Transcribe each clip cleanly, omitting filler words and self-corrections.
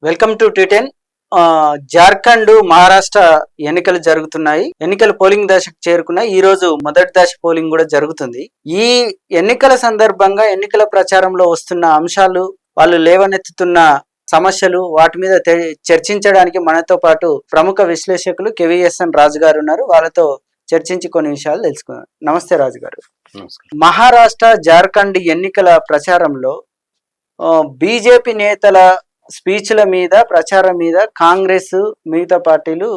Welcome to T ten. Jharkhand Maharashtra ఎన్నికలు జరుగుతున్నాయి. ఎన్నికల పోలింగ్ దశకు చేరుకున్నాయి. ఈ రోజు మొదటి దశ పోలింగ్ కూడా జరుగుతుంది. ఈ ఎన్నికల సందర్భంగా ఎన్నికల ప్రచారంలో వస్తున్న అంశాలు, వాళ్ళు లేవనెత్తుతున్న సమస్యలు, వాటి మీద చర్చించడానికి మనతో పాటు ప్రముఖ విశ్లేషకులు కేవీఎస్ఎన్ రాజు గారు ఉన్నారు. వాళ్ళతో చర్చించి కొన్ని విషయాలు తెలుసుకుందాం. నమస్తే రాజు గారు. మహారాష్ట్ర జార్ఖండ్ ఎన్నికల ప్రచారంలో బీజేపీ నేతల స్పీచ్ల మీద, ప్రచారం మీద కాంగ్రెస్, మిగతా పార్టీలు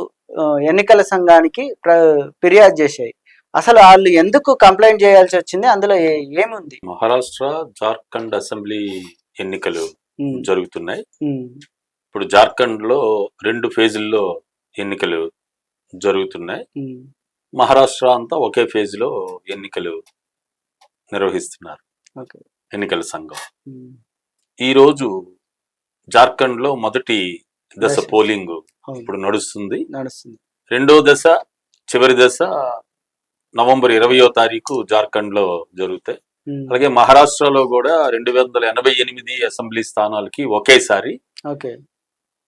ఎన్నికల సంఘానికి ఫిర్యాదు చేశాయి. అసలు వాళ్ళు ఎందుకు కంప్లైంట్ చేయాల్సి వచ్చింది? అందులో ఏముంది? మహారాష్ట్ర జార్ఖండ్ అసెంబ్లీ ఎన్నికలు జరుగుతున్నాయి. ఇప్పుడు జార్ఖండ్ లో 2 ఫేజుల్లో ఎన్నికలు జరుగుతున్నాయి. మహారాష్ట్ర అంతా ఒకే ఫేజ్ లో ఎన్నికలు నిర్వహిస్తున్నారు ఎన్నికల సంఘం. ఈ రోజు జార్ఖండ్ లో మొదటి దశ పోలింగ్ ఇప్పుడు నడుస్తుంది. రెండో దశ, చివరి దశ నవంబర్ 20వ తారీఖు జార్ఖండ్ లో జరుగుతాయి. అలాగే మహారాష్ట్రలో కూడా 288 అసెంబ్లీ స్థానాలకి ఒకేసారి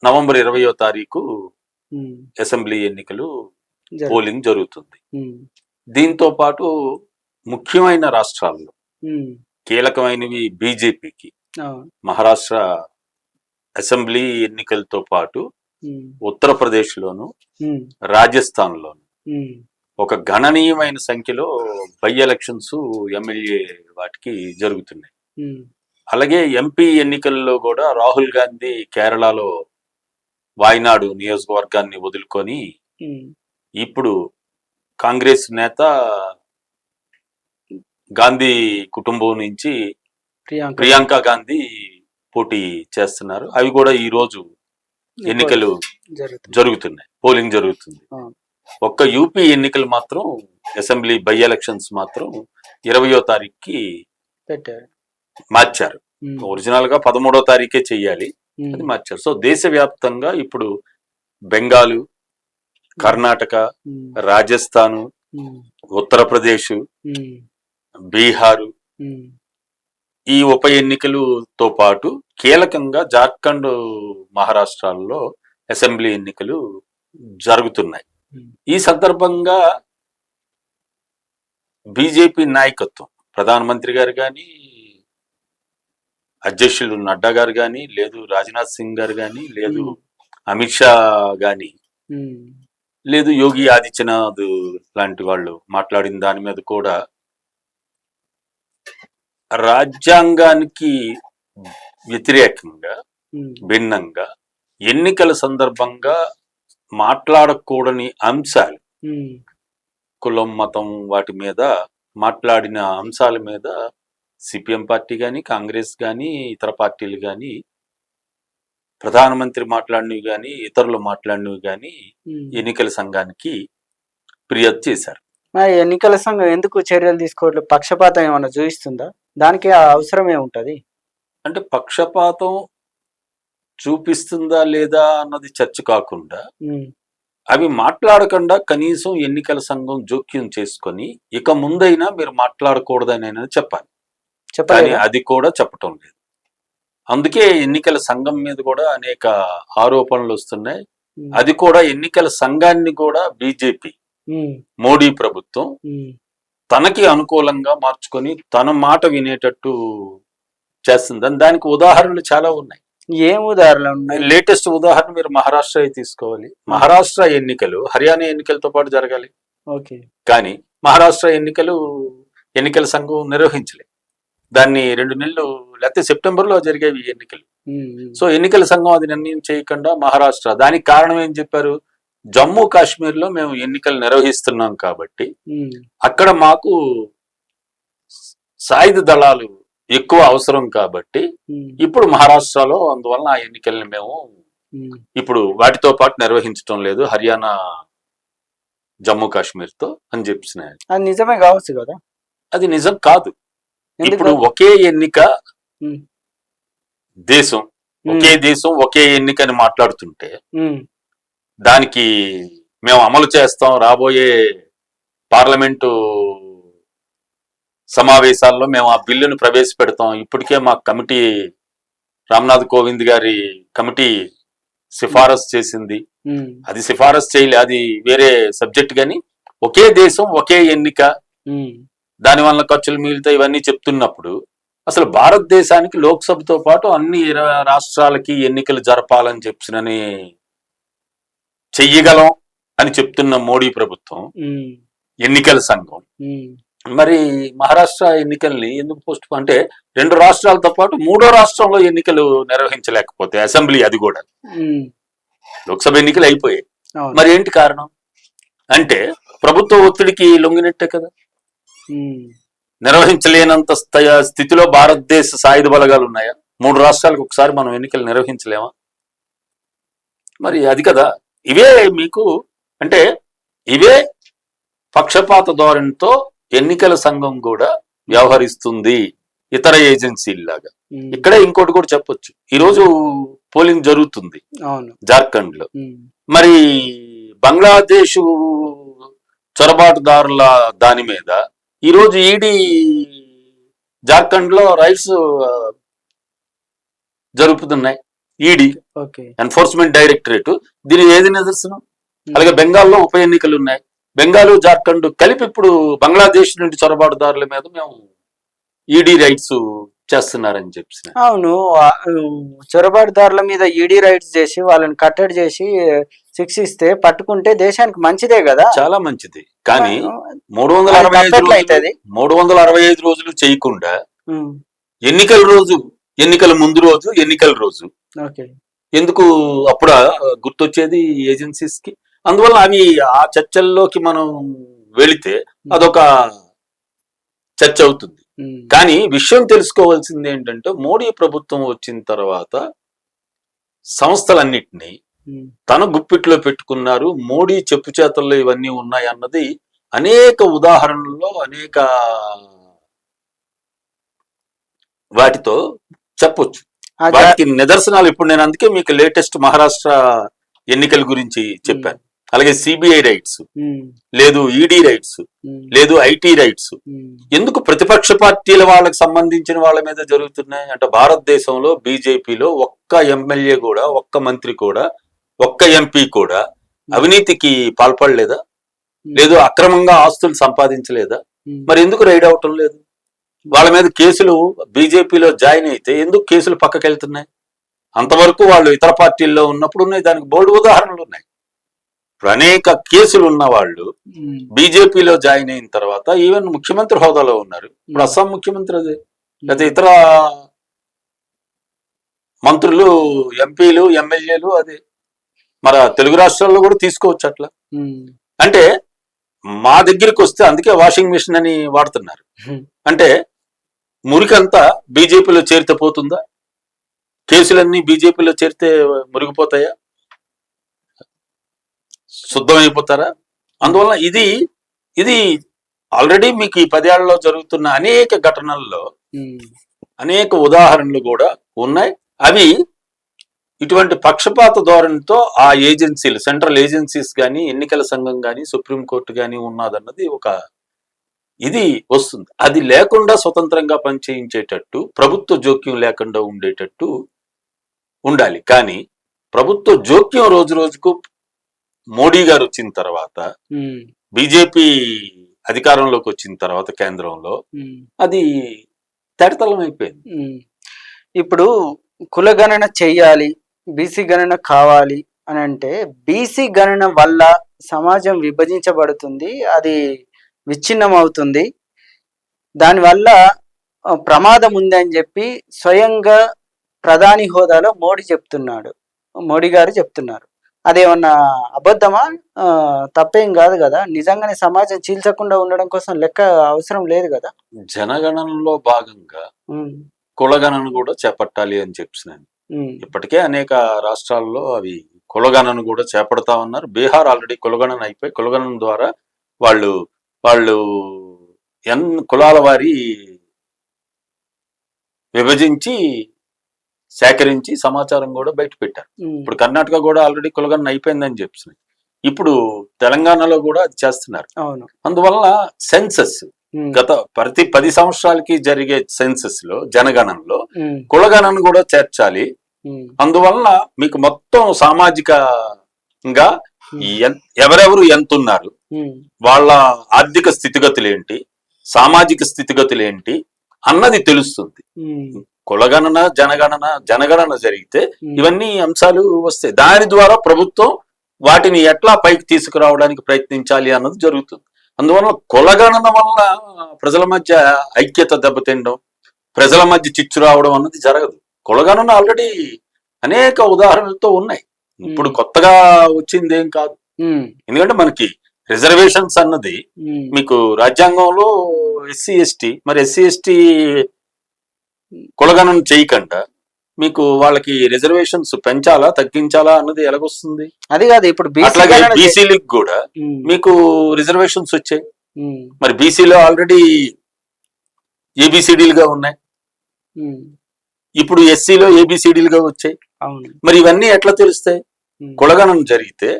నవంబర్ 20వ తారీఖు అసెంబ్లీ ఎన్నికలు పోలింగ్ జరుగుతుంది. దీంతో పాటు ముఖ్యమైన రాష్ట్రాల్లో కీలకమైనవి బీజేపీకి మహారాష్ట్ర అసెంబ్లీ ఎన్నికలతో పాటు ఉత్తరప్రదేశ్ లోను, రాజస్థాన్ లోను ఒక గణనీయమైన సంఖ్యలో బై ఎలక్షన్స్, ఎమ్మెల్యే వాటికి జరుగుతున్నాయి. అలాగే ఎంపీ ఎన్నికల్లో కూడా రాహుల్ గాంధీ కేరళలో వాయనాడు నియోజకవర్గాన్ని వదులుకొని ఇప్పుడు కాంగ్రెస్ నేత గాంధీ కుటుంబం నుంచి ప్రియాంక గాంధీ పోటీ చేస్తున్నారు. అవి కూడా ఈ రోజు ఎన్నికలు జరుగుతున్నాయి, పోలింగ్ జరుగుతుంది. ఒక్క యూపీ ఎన్నికలు మాత్రం, అసెంబ్లీ బై ఎలక్షన్స్ మాత్రం 20వ తారీఖుకి మార్చారు. ఒరిజినల్ గా 13వ తారీఖే చెయ్యాలి, అది మార్చారు. సో దేశవ్యాప్తంగా ఇప్పుడు బెంగాలు, కర్ణాటక, రాజస్థాను, ఉత్తరప్రదేశ్, బీహారు ఈ ఉప ఎన్నికలతో పాటు కీలకంగా జార్ఖండ్, మహారాష్ట్రాల్లో అసెంబ్లీ ఎన్నికలు జరుగుతున్నాయి. ఈ సందర్భంగా బీజేపీ నాయకత్వం, ప్రధానమంత్రి గారు కానీ, అధ్యక్షులు నడ్డా గారు కానీ, లేదు రాజ్నాథ్ సింగ్ గారు కానీ, లేదు అమిత్ షా గాని, లేదు యోగి ఆదిత్యనాథ్ లాంటి వాళ్ళు మాట్లాడిన దాని మీద కూడా రాజ్యాంగానికి వ్యతిరేకంగా, భిన్నంగా ఎన్నికల సందర్భంగా మాట్లాడకూడని అంశాలు, కులం, మతం వాటి మీద మాట్లాడిన అంశాల మీద సిపిఎం పార్టీ కానీ, కాంగ్రెస్ కానీ, ఇతర పార్టీలు కానీ, ప్రధానమంత్రి మాట్లాడినవి కానీ, ఇతరులు మాట్లాడినవి కానీ ఎన్నికల సంఘానికి ఫిర్యాదు చేశారు. ఎన్నికల సంఘం ఎందుకు చర్యలు తీసుకోవట్లేదు? పక్షపాతం ఏమన్నా చూపిస్తుందా? దానికి అవసరం ఏముంటది? అంటే పక్షపాతం చూపిస్తుందా లేదా అన్నది చర్చ కాకుండా, అవి మాట్లాడకుండా కనీసం ఎన్నికల సంఘం జోక్యం చేసుకొని ఇక ముందైనా మీరు మాట్లాడకూడదని చెప్పాలి. కానీ అది కూడా చెప్పటం లేదు. అందుకే ఎన్నికల సంఘం మీద కూడా అనేక ఆరోపణలు వస్తున్నాయి. అది కూడా ఎన్నికల సంఘాన్ని కూడా బీజేపీ, మోడీ ప్రభుత్వం తనకి అనుకూలంగా మార్చుకొని తన మాట వినేటట్టు చేస్తుందని దానికి ఉదాహరణలు చాలా ఉన్నాయి. ఏం ఉదాహరణలు ఉన్నాయి? లేటెస్ట్ ఉదాహరణ మీరు మహారాష్ట్ర తీసుకోవాలి. మహారాష్ట్ర ఎన్నికలు హర్యానా ఎన్నికలతో పాటు జరగాలి, కానీ మహారాష్ట్ర ఎన్నికల సంఘం నిర్వహించలేదు. దాన్ని 2 నెలలు, లేకపోతే సెప్టెంబర్లో జరిగేవి ఎన్నికలు. సో ఎన్నికల సంఘం అది నిర్ణయం చేయకుండా మహారాష్ట్ర, దానికి కారణం ఏం చెప్పారు? జమ్మూ కాశ్మీర్ లో మేము ఎన్నికలు నిర్వహిస్తున్నాం కాబట్టి అక్కడ మాకు సాయుధ దళాలు ఎక్కువ అవసరం కాబట్టి ఇప్పుడు మహారాష్ట్రలో అందువలన ఆ ఎన్నికల్ని మేము ఇప్పుడు వాటితో పాటు నిర్వహించడం లేదు, హర్యానా, జమ్మూ కాశ్మీర్ తో అని చెప్పినాయి. అది నిజమే కావచ్చు కదా? అది నిజం కాదు. ఇప్పుడు ఒకే ఎన్నిక, దేశం ఒకే దేశం ఒకే ఎన్నికని మాట్లాడుతుంటే దానికి మేము అమలు చేస్తాం, రాబోయే పార్లమెంటు సమావేశాల్లో మేము ఆ బిల్లును ప్రవేశపెడతాం, ఇప్పటికే మా కమిటీ, రామ్నాథ్ కోవింద్ గారి కమిటీ సిఫారసు చేసింది. ఉమ్, అది సిఫారసు చేయలే, అది వేరే సబ్జెక్ట్. కానీ ఒకే దేశం ఒకే ఎన్నిక, ఉమ్, దాని వల్ల ఖర్చులు మిగులుతాయి, ఇవన్నీ చెప్తున్నప్పుడు అసలు భారతదేశానికి లోక్సభతో పాటు అన్ని రాష్ట్రాలకి ఎన్నికలు జరపాలని చెప్పినని చెయ్యగలం అని చెప్తున్న మోడీ ప్రభుత్వం, ఉమ్, ఎన్నికల సంఘం ఉమ్, మరి మహారాష్ట్ర ఎన్నికల్ని ఎందుకు పోస్ట్ అంటే 2 రాష్ట్రాలతో పాటు 3వ రాష్ట్రంలో ఎన్నికలు నిర్వహించలేకపోతే అసెంబ్లీ, అది కూడా ఉమ్, లోక్సభ ఎన్నికలు అయిపోయాయి. అవును. మరి ఏంటి కారణం అంటే ప్రభుత్వ ఒత్తిడికి లొంగినట్టే కదా. ఉమ్, నిర్వహించలేనంత స్థితిలో భారతదేశ సాయుధ బలగాలు ఉన్నాయా? 3 రాష్ట్రాలకు ఒకసారి మనం ఎన్నికలు నిర్వహించలేమా? మరి అది కదా. ఇవే మీకు అంటే ఇవే పక్షపాత ధోరణితో ఎన్నికల సంఘం కూడా వ్యవహరిస్తుంది ఇతర ఏజెన్సీలాగా. ఉమ్, ఇక్కడే ఇంకోటి కూడా చెప్పొచ్చు. ఈరోజు పోలింగ్ జరుగుతుంది అవును. జార్ఖండ్ లో. ఉమ్, మరి బంగ్లాదేశ్ చొరబాటుదారుల దాని మీద ఈరోజు ఈడీ జార్ఖండ్ లో రైట్స్ జరుపుతున్నాయి. ED okay. ఎన్ఫోర్స్మెంట్ డైరెక్టరేట్ దీని ఏది నిదర్శనం? అలాగే బెంగాల్లో ఉప ఎన్నికలు ఉన్నాయి. బెంగాల్ జార్ఖండ్ కలిపి ఇప్పుడు బంగ్లాదేశ్ నుండి చొరబాటుదారుల మీద మేము ఈడీ రైట్స్ చేస్తున్నారని చెప్పి. అవును. చొరబాటుదారుల మీద ఈడీ రైట్స్ చేసి వాళ్ళని కట్టడి చేసి శిక్షిస్తే పట్టుకుంటే దేశానికి మంచిదే కదా. చాలా మంచిది. కానీ అది 365 రోజులు చేయకుండా ఉమ్, ఎన్నికల రోజు, ఎన్నికల ముందు రోజు, ఎన్నికల రోజు ఓకే. ఎందుకు అప్పుడు గుర్తొచ్చేది ఏజెన్సీస్ కి? అందువల్ల అవి ఆ చర్చల్లోకి మనం వెళితే అదొక చర్చ అవుతుంది. ఉమ్, కానీ విషయం తెలుసుకోవాల్సింది ఏంటంటే మోడీ ప్రభుత్వం వచ్చిన తర్వాత సంస్థలన్నిటినీ ఉమ్, తన గుప్పిట్లో పెట్టుకున్నారు. మోడీ చెప్పు చేతల్లో ఇవన్నీ ఉన్నాయి అన్నది అనేక ఉదాహరణల్లో అనేక వాటితో చెప్పొచ్చు. వాటికి నిదర్శనాలు ఇప్పుడు నేను అందుకే మీకు లేటెస్ట్ మహారాష్ట్ర ఎన్నికల గురించి చెప్పాను. అలాగే సిబిఐ రైట్స్, ఉమ్, లేదు ఈడీ రైట్స్, ఉమ్, లేదు ఐటీ రైట్స్. ఉమ్, ఎందుకు ప్రతిపక్ష పార్టీల వాళ్ళకి సంబంధించిన వాళ్ళ మీద జరుగుతున్నాయి అంటే భారతదేశంలో బీజేపీలో ఒక్క ఎమ్మెల్యే కూడా, ఒక్క మంత్రి కూడా, ఒక్క ఎంపీ కూడా అవినీతికి పాల్పడలేదా? లేదు అక్రమంగా ఆస్తులు సంపాదించలేదా? ఉమ్, మరి ఎందుకు రైడ్ అవటం లేదు? వాళ్ళ మీద కేసులు బీజేపీలో జాయిన్ అయితే ఎందుకు కేసులు పక్కకి వెళ్తున్నాయి? అంతవరకు వాళ్ళు ఇతర పార్టీల్లో ఉన్నప్పుడు ఉన్నాయి. దానికి బోల్డ్ ఉదాహరణలు ఉన్నాయి. ఇప్పుడు అనేక కేసులు ఉన్న వాళ్ళు ఉమ్, బీజేపీలో జాయిన్ అయిన తర్వాత ఈవెన్ ముఖ్యమంత్రి హోదాలో ఉన్నారు. ఇప్పుడు అస్సాం ముఖ్యమంత్రి అదే, లేకపోతే ఇతర మంత్రులు, ఎంపీలు, ఎమ్మెల్యేలు అదే. మన తెలుగు రాష్ట్రాల్లో కూడా తీసుకోవచ్చు అట్లా. ఉమ్, అంటే మా దగ్గరికి వస్తే అందుకే వాషింగ్ మిషన్ అని వాడుతున్నారు. అంటే మురికంతా బీజేపీలో చేరితే పోతుందా? కేసులన్నీ బీజేపీలో చేరితే మురిగిపోతాయా? శుద్ధమైపోతారా? అందువల్ల ఇది ఆల్రెడీ మీకు ఈ 10 ఏళ్లలో జరుగుతున్న అనేక ఘటనల్లో ఉమ్, అనేక ఉదాహరణలు కూడా ఉన్నాయి. అవి ఇటువంటి పక్షపాత ధోరణితో ఆ ఏజెన్సీలు, సెంట్రల్ ఏజెన్సీస్ కానీ, ఎన్నికల సంఘం కానీ, సుప్రీంకోర్టు కానీ ఉన్నదన్నది ఒక ఇది వస్తుంది. అది లేకుండా స్వతంత్రంగా పనిచేయించేటట్టు, ప్రభుత్వ జోక్యం లేకుండా ఉండేటట్టు ఉండాలి. కానీ ప్రభుత్వ జోక్యం రోజు రోజుకు మోడీ గారు వచ్చిన తర్వాత, ఉమ్, బీజేపీ అధికారంలోకి వచ్చిన తర్వాత కేంద్రంలో ఉమ్, అది తేటతలం అయిపోయింది. ఉమ్. ఇప్పుడు కులగణన చెయ్యాలి, బీసీ గణన కావాలి అని అంటే బీసీ గణన వల్ల సమాజం విభజించబడుతుంది, అది విచ్ఛిన్నం అవుతుంది, దానివల్ల ప్రమాదం ఉంది అని చెప్పి స్వయంగా ప్రధాని హోదాలో మోడీ గారు చెప్తున్నారు. అదేమన్నా అబద్ధమా? తప్పేం కాదు కదా. నిజంగానే సమాజం చీల్చకుండా ఉండడం కోసం లెక్క అవసరం లేదు కదా. జనగణనలో భాగంగా ఉమ్, కులగణన కూడా చేపట్టాలి అని చెప్పినాను. ఉమ్, ఇప్పటికే అనేక రాష్ట్రాల్లో అవి కులగణన కూడా చేపడతా ఉన్నారు. బీహార్ ఆల్రెడీ కులగణన అయిపోయి కులగణన ద్వారా వాళ్ళు కులాల వారి విభజించి సేకరించి సమాచారం కూడా బయట పెట్టారు. ఉమ్, ఇప్పుడు కర్ణాటక కూడా ఆల్రెడీ కులగణన అయిపోయిందని చెప్పినాయి. ఇప్పుడు తెలంగాణలో కూడా అది చేస్తున్నారు. అవును. అందువల్ల సెన్సస్ ఉమ్, గత ప్రతి 10 సంవత్సరాలకి జరిగే సెన్సస్ లో, జనగణనలో ఉమ్, కులగణన కూడా చేర్చాలి. అందువలన మీకు మొత్తం సామాజికంగా ఎవరెవరు ఎంత ఉన్నారు, వాళ్ళ ఆర్థిక స్థితిగతులు ఏంటి, సామాజిక స్థితిగతులు ఏంటి అన్నది తెలుస్తుంది. కులగణన జనగణన జరిగితే ఇవన్నీ అంశాలు వస్తాయి. దాని ద్వారా ప్రభుత్వం వాటిని ఎట్లా పైకి తీసుకురావడానికి ప్రయత్నించాలి అన్నది జరుగుతుంది. అందువల్ల కులగణన వల్ల ప్రజల మధ్య ఐక్యత దెబ్బతిండడం, ప్రజల మధ్య చిచ్చు రావడం అన్నది జరగదు. కులగణన ఆల్రెడీ అనేక ఉదాహరణలతో ఉన్నాయి, ఇప్పుడు కొత్తగా వచ్చింది ఏం కాదు. ఎందుకంటే మనకి రిజర్వేషన్స్ అన్నది మీకు రాజ్యాంగంలో ఎస్సీ ఎస్టీ, మరి ఎస్సీ ఎస్టీ కులగణన చేయకుండా మీకు వాళ్ళకి రిజర్వేషన్స్ పెంచాలా తగ్గించాలా అన్నది ఎలాగొస్తుంది? అది కాదు, ఇప్పుడు అట్లాగే బీసీలకు కూడా మీకు రిజర్వేషన్స్ వచ్చాయి. మరి బీసీలో ఆల్రెడీ ఏబిసిడీలుగా ఉన్నాయి, ఇప్పుడు ఎస్సీలో ఏబిసిడీలుగా వచ్చాయి. మరి ఇవన్నీ ఎట్లా తెలుస్తాయి? కులగణన జరిగితే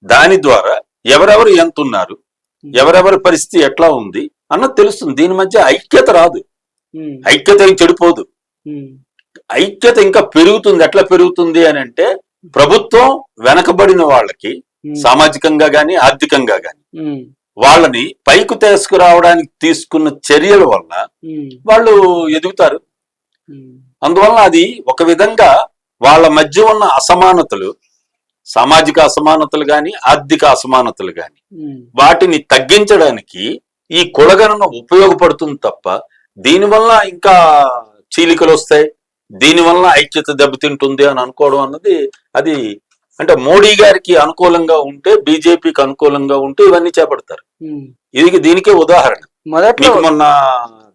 దాని ద్వారా ఎవరెవరు ఎంత ఉన్నారు, ఎవరెవరి పరిస్థితి ఎట్లా ఉంది అన్నది తెలుస్తుంది. దీని మధ్య ఐక్యత రాదు, ఐక్యత చెడిపోదు, ఐక్యత ఇంకా పెరుగుతుంది. ఎట్లా పెరుగుతుంది అని అంటే ప్రభుత్వం వెనకబడిన వాళ్ళకి సామాజికంగా గాని ఆర్థికంగా గాని వాళ్ళని పైకి తీసుకురావడానికి తీసుకున్న చర్యల వల్ల వాళ్ళు ఎదుగుతారు. అందువలన అది ఒక విధంగా వాళ్ళ మధ్య ఉన్న అసమానతలు, సామాజిక అసమానతలు గాని ఆర్థిక అసమానతలు గాని వాటిని తగ్గించడానికి ఈ కులగణన ఉపయోగపడుతుంది తప్ప దీనివల్ల ఇంకా చీలికలు వస్తాయి, దీనివల్ల ఐక్యత దెబ్బతింటుంది అని అనుకోవడం అన్నది అది అంటే మోడీ గారికి అనుకూలంగా ఉంటే, బీజేపీకి అనుకూలంగా ఉంటే ఇవన్నీ చేపడతారు. ఇది దీనికే ఉదాహరణ. మీకు మొన్న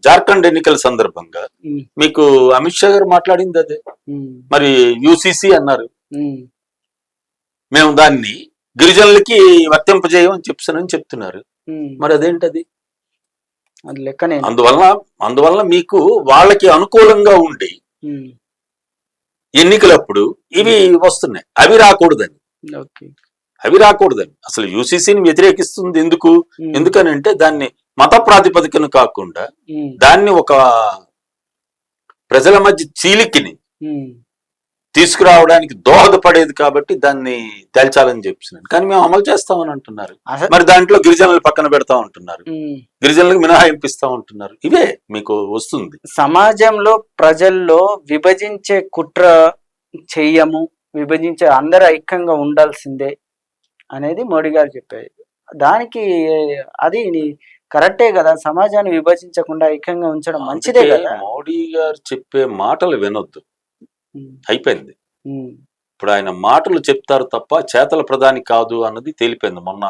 జార్ఖండ్ ఎన్నికల సందర్భంగా మీకు అమిత్ షా గారు మాట్లాడింది అదే. మరి యూసీసీ అన్నారు, మేము దాన్ని గిరిజనులకి వర్తింపజేయమని చెప్తున్నారు. మరి అదేంటది? అందువలన మీకు వాళ్ళకి అనుకూలంగా ఉండి ఎన్నికలప్పుడు ఇవి వస్తున్నాయి, అవి రాకూడదని అసలు యూసీసీని వ్యతిరేకిస్తుంది. ఎందుకనంటే దాన్ని మత ప్రాతిపదికన కాకుండా దాన్ని ఒక ప్రజల మధ్య చీలికని తీసుకురావడానికి దోహదపడేది కాబట్టి దాన్ని తేల్చాలని చెప్తున్నాను. కానీ మేము అమలు చేస్తామని అంటున్నారు. మరి దాంట్లో గిరిజనులు పక్కన పెడతా ఉంటున్నారు, గిరిజనులకు మినహాయింపిస్తా ఉంటున్నారు. ఇవే మీకు వస్తుంది. సమాజంలో ప్రజల్లో విభజించే కుట్ర చెయ్యము, విభజించే అందరూ ఐక్యంగా ఉండాల్సిందే అనేది మోడీ గారు చెప్పారు. దానికి అది కరెక్టే కదా, సమాజాన్ని విభజించకుండా ఐక్యంగా ఉంచడం మంచిదే కదా. మోడీ గారు చెప్పే మాటలు వినొద్దు, అయిపోయింది. ఇప్పుడు ఆయన మాటలు చెప్తారు తప్ప చేతల ప్రధాని కాదు అన్నది తేలిపోయింది మొన్న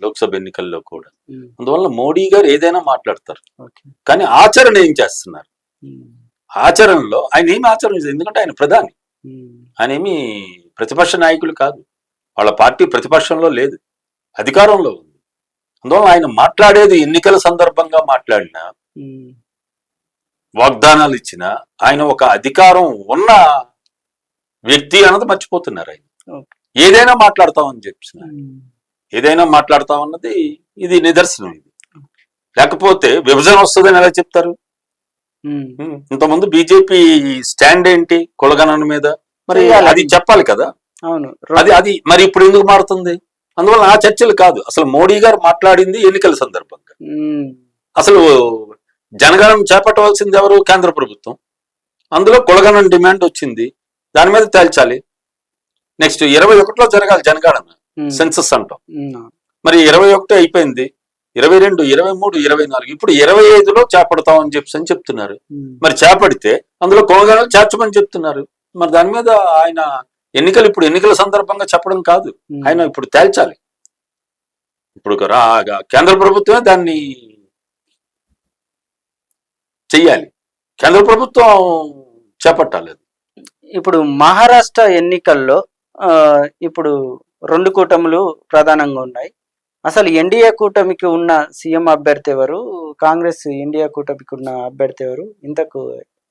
లోక్సభ ఎన్నికల్లో కూడా. అందువల్ల మోడీ గారు ఏదైనా మాట్లాడతారు, కానీ ఆచరణ ఏం చేస్తున్నారు? ఆచరణలో ఆయన ఏమి ఆచరణ, ఎందుకంటే ఆయన ప్రధాని, ఆయన ఏమి ప్రతిపక్ష నాయకులు కాదు. వాళ్ళ పార్టీ ప్రతిపక్షంలో లేదు, అధికారంలో ఉంది. అందువల్ల ఆయన మాట్లాడేది ఎన్నికల సందర్భంగా మాట్లాడినా, వాగ్దానాలు ఇచ్చిన ఆయన ఒక అధికారం ఉన్న వ్యక్తి అన్నది మర్చిపోతున్నారు. ఆయన ఏదైనా మాట్లాడతామని చెప్తున్నారు, ఏదైనా మాట్లాడతామన్నది ఇది నిదర్శనం. ఇది లేకపోతే విభజన వస్తుందని ఎలా చెప్తారు? ఇంతకుముందు బీజేపీ స్టాండ్ ఏంటి కులగణన మీద, మరి అది చెప్పాలి కదా. అది మరి ఇప్పుడు ఎందుకు మారుతుంది? అందువల్ల ఆ చర్చలు కాదు, అసలు మోడీ గారు మాట్లాడింది ఎన్నికల సందర్భంగా. అసలు జనగణన చేపట్టవలసింది ఎవరు? కేంద్ర ప్రభుత్వం. అందులో కులగణన డిమాండ్ వచ్చింది, దాని మీద తేల్చాలి. నెక్స్ట్ 21లో జరగాలి జనగణన, సెన్సస్ అంటాం. మరి 21 అయిపోయింది, 22, 23, 24, ఇప్పుడు 25లో చేపడతామని అని చెప్తున్నారు. మరి చేపడితే అందులో కులగణన చేర్చమని చెప్తున్నారు. మరి దాని మీద ఆయన ఇప్పుడు ఎన్నికల సందర్భంగా చెప్పడం కాదు, ఆయన ఇప్పుడు తేల్చాలి. ఇప్పుడు కేంద్ర ప్రభుత్వమే దాన్ని చెయ్యాలి, కేంద్ర ప్రభుత్వం చేపట్టాలి. ఇప్పుడు మహారాష్ట్ర ఎన్నికల్లో ఇప్పుడు 2 కూటములు ప్రధానంగా ఉన్నాయి. అసలు ఎన్డీఏ కూటమికి ఉన్న సీఎం అభ్యర్థి ఎవరు, కాంగ్రెస్ ఎన్డీఏ కూటమికి ఉన్న అభ్యర్థి ఎవరు, ఇంతకు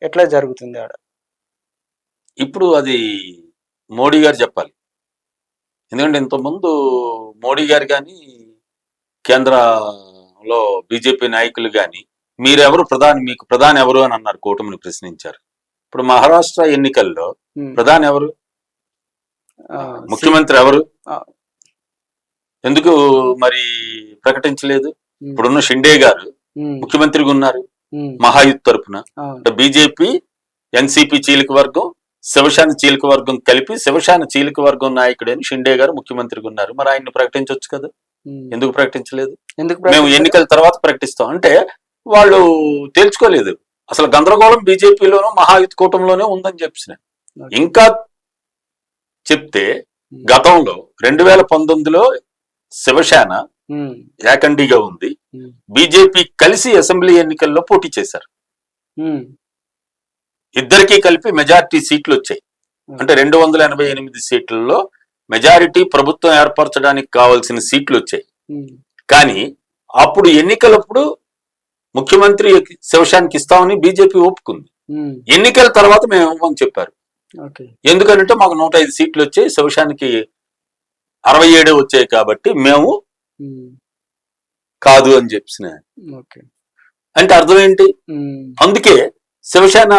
ఎట్లా జరుగుతుంది ఆడ? ఇప్పుడు అది మోడీ గారు చెప్పాలి. ఎందుకంటే ఇంతకుముందు మోడీ గారు కానీ కేంద్రంలో బీజేపీ నాయకులు కానీ మీరెవరు ప్రధాని, మీకు ప్రధాని ఎవరు అని అన్నారు, కూటమిని ప్రశ్నించారు. ఇప్పుడు మహారాష్ట్ర ఎన్నికల్లో ప్రధాని ఎవరు, ముఖ్యమంత్రి ఎవరు, ఎందుకు మరి ప్రకటించలేదు? ఇప్పుడున్న షిండే గారు ముఖ్యమంత్రిగా ఉన్నారు మహాయుత్ తరపున. బీజేపీ ఎన్సీపీ చీలిక వర్గం శివసేన చీలిక వర్గం కలిపి శివసేన చీలిక వర్గం నాయకుడని షిండే గారు ముఖ్యమంత్రిగా ఉన్నారు. మరి ఆయన్ని ప్రకటించవచ్చు కదా, ఎందుకు ప్రకటించలేదు? మేము ఎన్నికల తర్వాత ప్రకటిస్తాం అంటే వాళ్ళు తేల్చుకోలేదు. అసలు గందరగోళం బీజేపీలోనూ మహాయుత్ కూటమిలోనే ఉందని చెప్పిన. ఇంకా చెప్తే గతంలో 2019లో శివసేన ఏకండిగా ఉంది, బీజేపీ కలిసి అసెంబ్లీ ఎన్నికల్లో పోటీ చేశారు. ఇద్దరికీ కలిపి మెజారిటీ సీట్లు వచ్చాయి. అంటే 288 సీట్లలో మెజారిటీ ప్రభుత్వం ఏర్పరచడానికి కావాల్సిన సీట్లు వచ్చాయి. కానీ అప్పుడు ఎన్నికలప్పుడు ముఖ్యమంత్రి శివసేనకి ఇస్తామని బీజేపీ ఒప్పుకుంది. ఎన్నికల తర్వాత మేము ఇవ్వమని చెప్పారు. ఎందుకంటే మాకు 105 సీట్లు వచ్చాయి, శివసేనకి 67 వచ్చాయి కాబట్టి మేము కాదు అని చెప్పిన. అంటే అర్థం ఏంటి? అందుకే శివసేన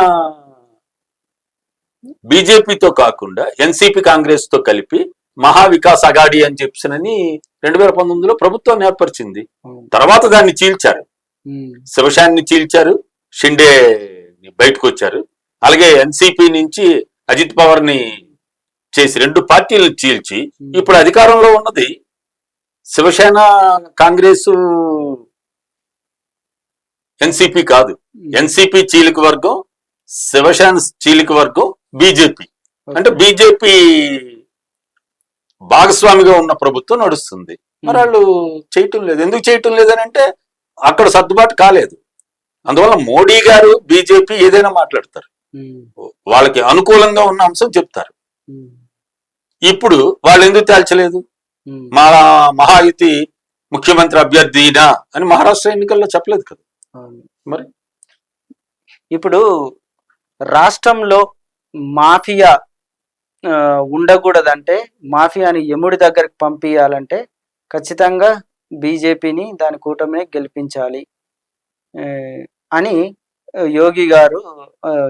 బీజేపీతో కాకుండా ఎన్సీపీ కాంగ్రెస్ తో కలిపి మహావికాస్ అఘాడీ అని చెప్పినని 2019లో ప్రభుత్వాన్ని ఏర్పరిచింది. తర్వాత దాన్ని చీల్చారు, శివసేనని చీల్చారు, షిండే బయటకు వచ్చారు. అలాగే ఎన్సీపీ నుంచి అజిత్ పవార్ ని చేసి 2 పార్టీలను చీల్చి ఇప్పుడు అధికారంలో ఉన్నది శివసేన కాంగ్రెస్ ఎన్సీపీ కాదు. ఎన్సీపీ చీలిక వర్గం, శివసేన చీలిక వర్గం, బీజేపీ. అంటే బీజేపీ భాగస్వామిగా ఉన్న ప్రభుత్వం నడుస్తుంది. మరి వాళ్ళు చేయటం లేదు. ఎందుకు చేయటం లేదని అంటే అక్కడ సర్దుబాటు కాలేదు. అందువల్ల మోడీ గారు బీజేపీ ఏదైనా మాట్లాడతారు, వాళ్ళకి అనుకూలంగా ఉన్న అంశం చెప్తారు. ఇప్పుడు వాళ్ళు ఎందుకు తేల్చలేదు? మా మహాయుతి ముఖ్యమంత్రి అభ్యర్థినా అని మహారాష్ట్ర ఎన్నికల్లో చెప్పలేదు కదా. మరి ఇప్పుడు రాష్ట్రంలో మాఫియా ఉండకూడదంటే, మాఫియాని యముడి దగ్గరికి పంపించాలంటే ఖచ్చితంగా బీజేపీని దాని కూటమిని గెలిపించాలి అని యోగి గారు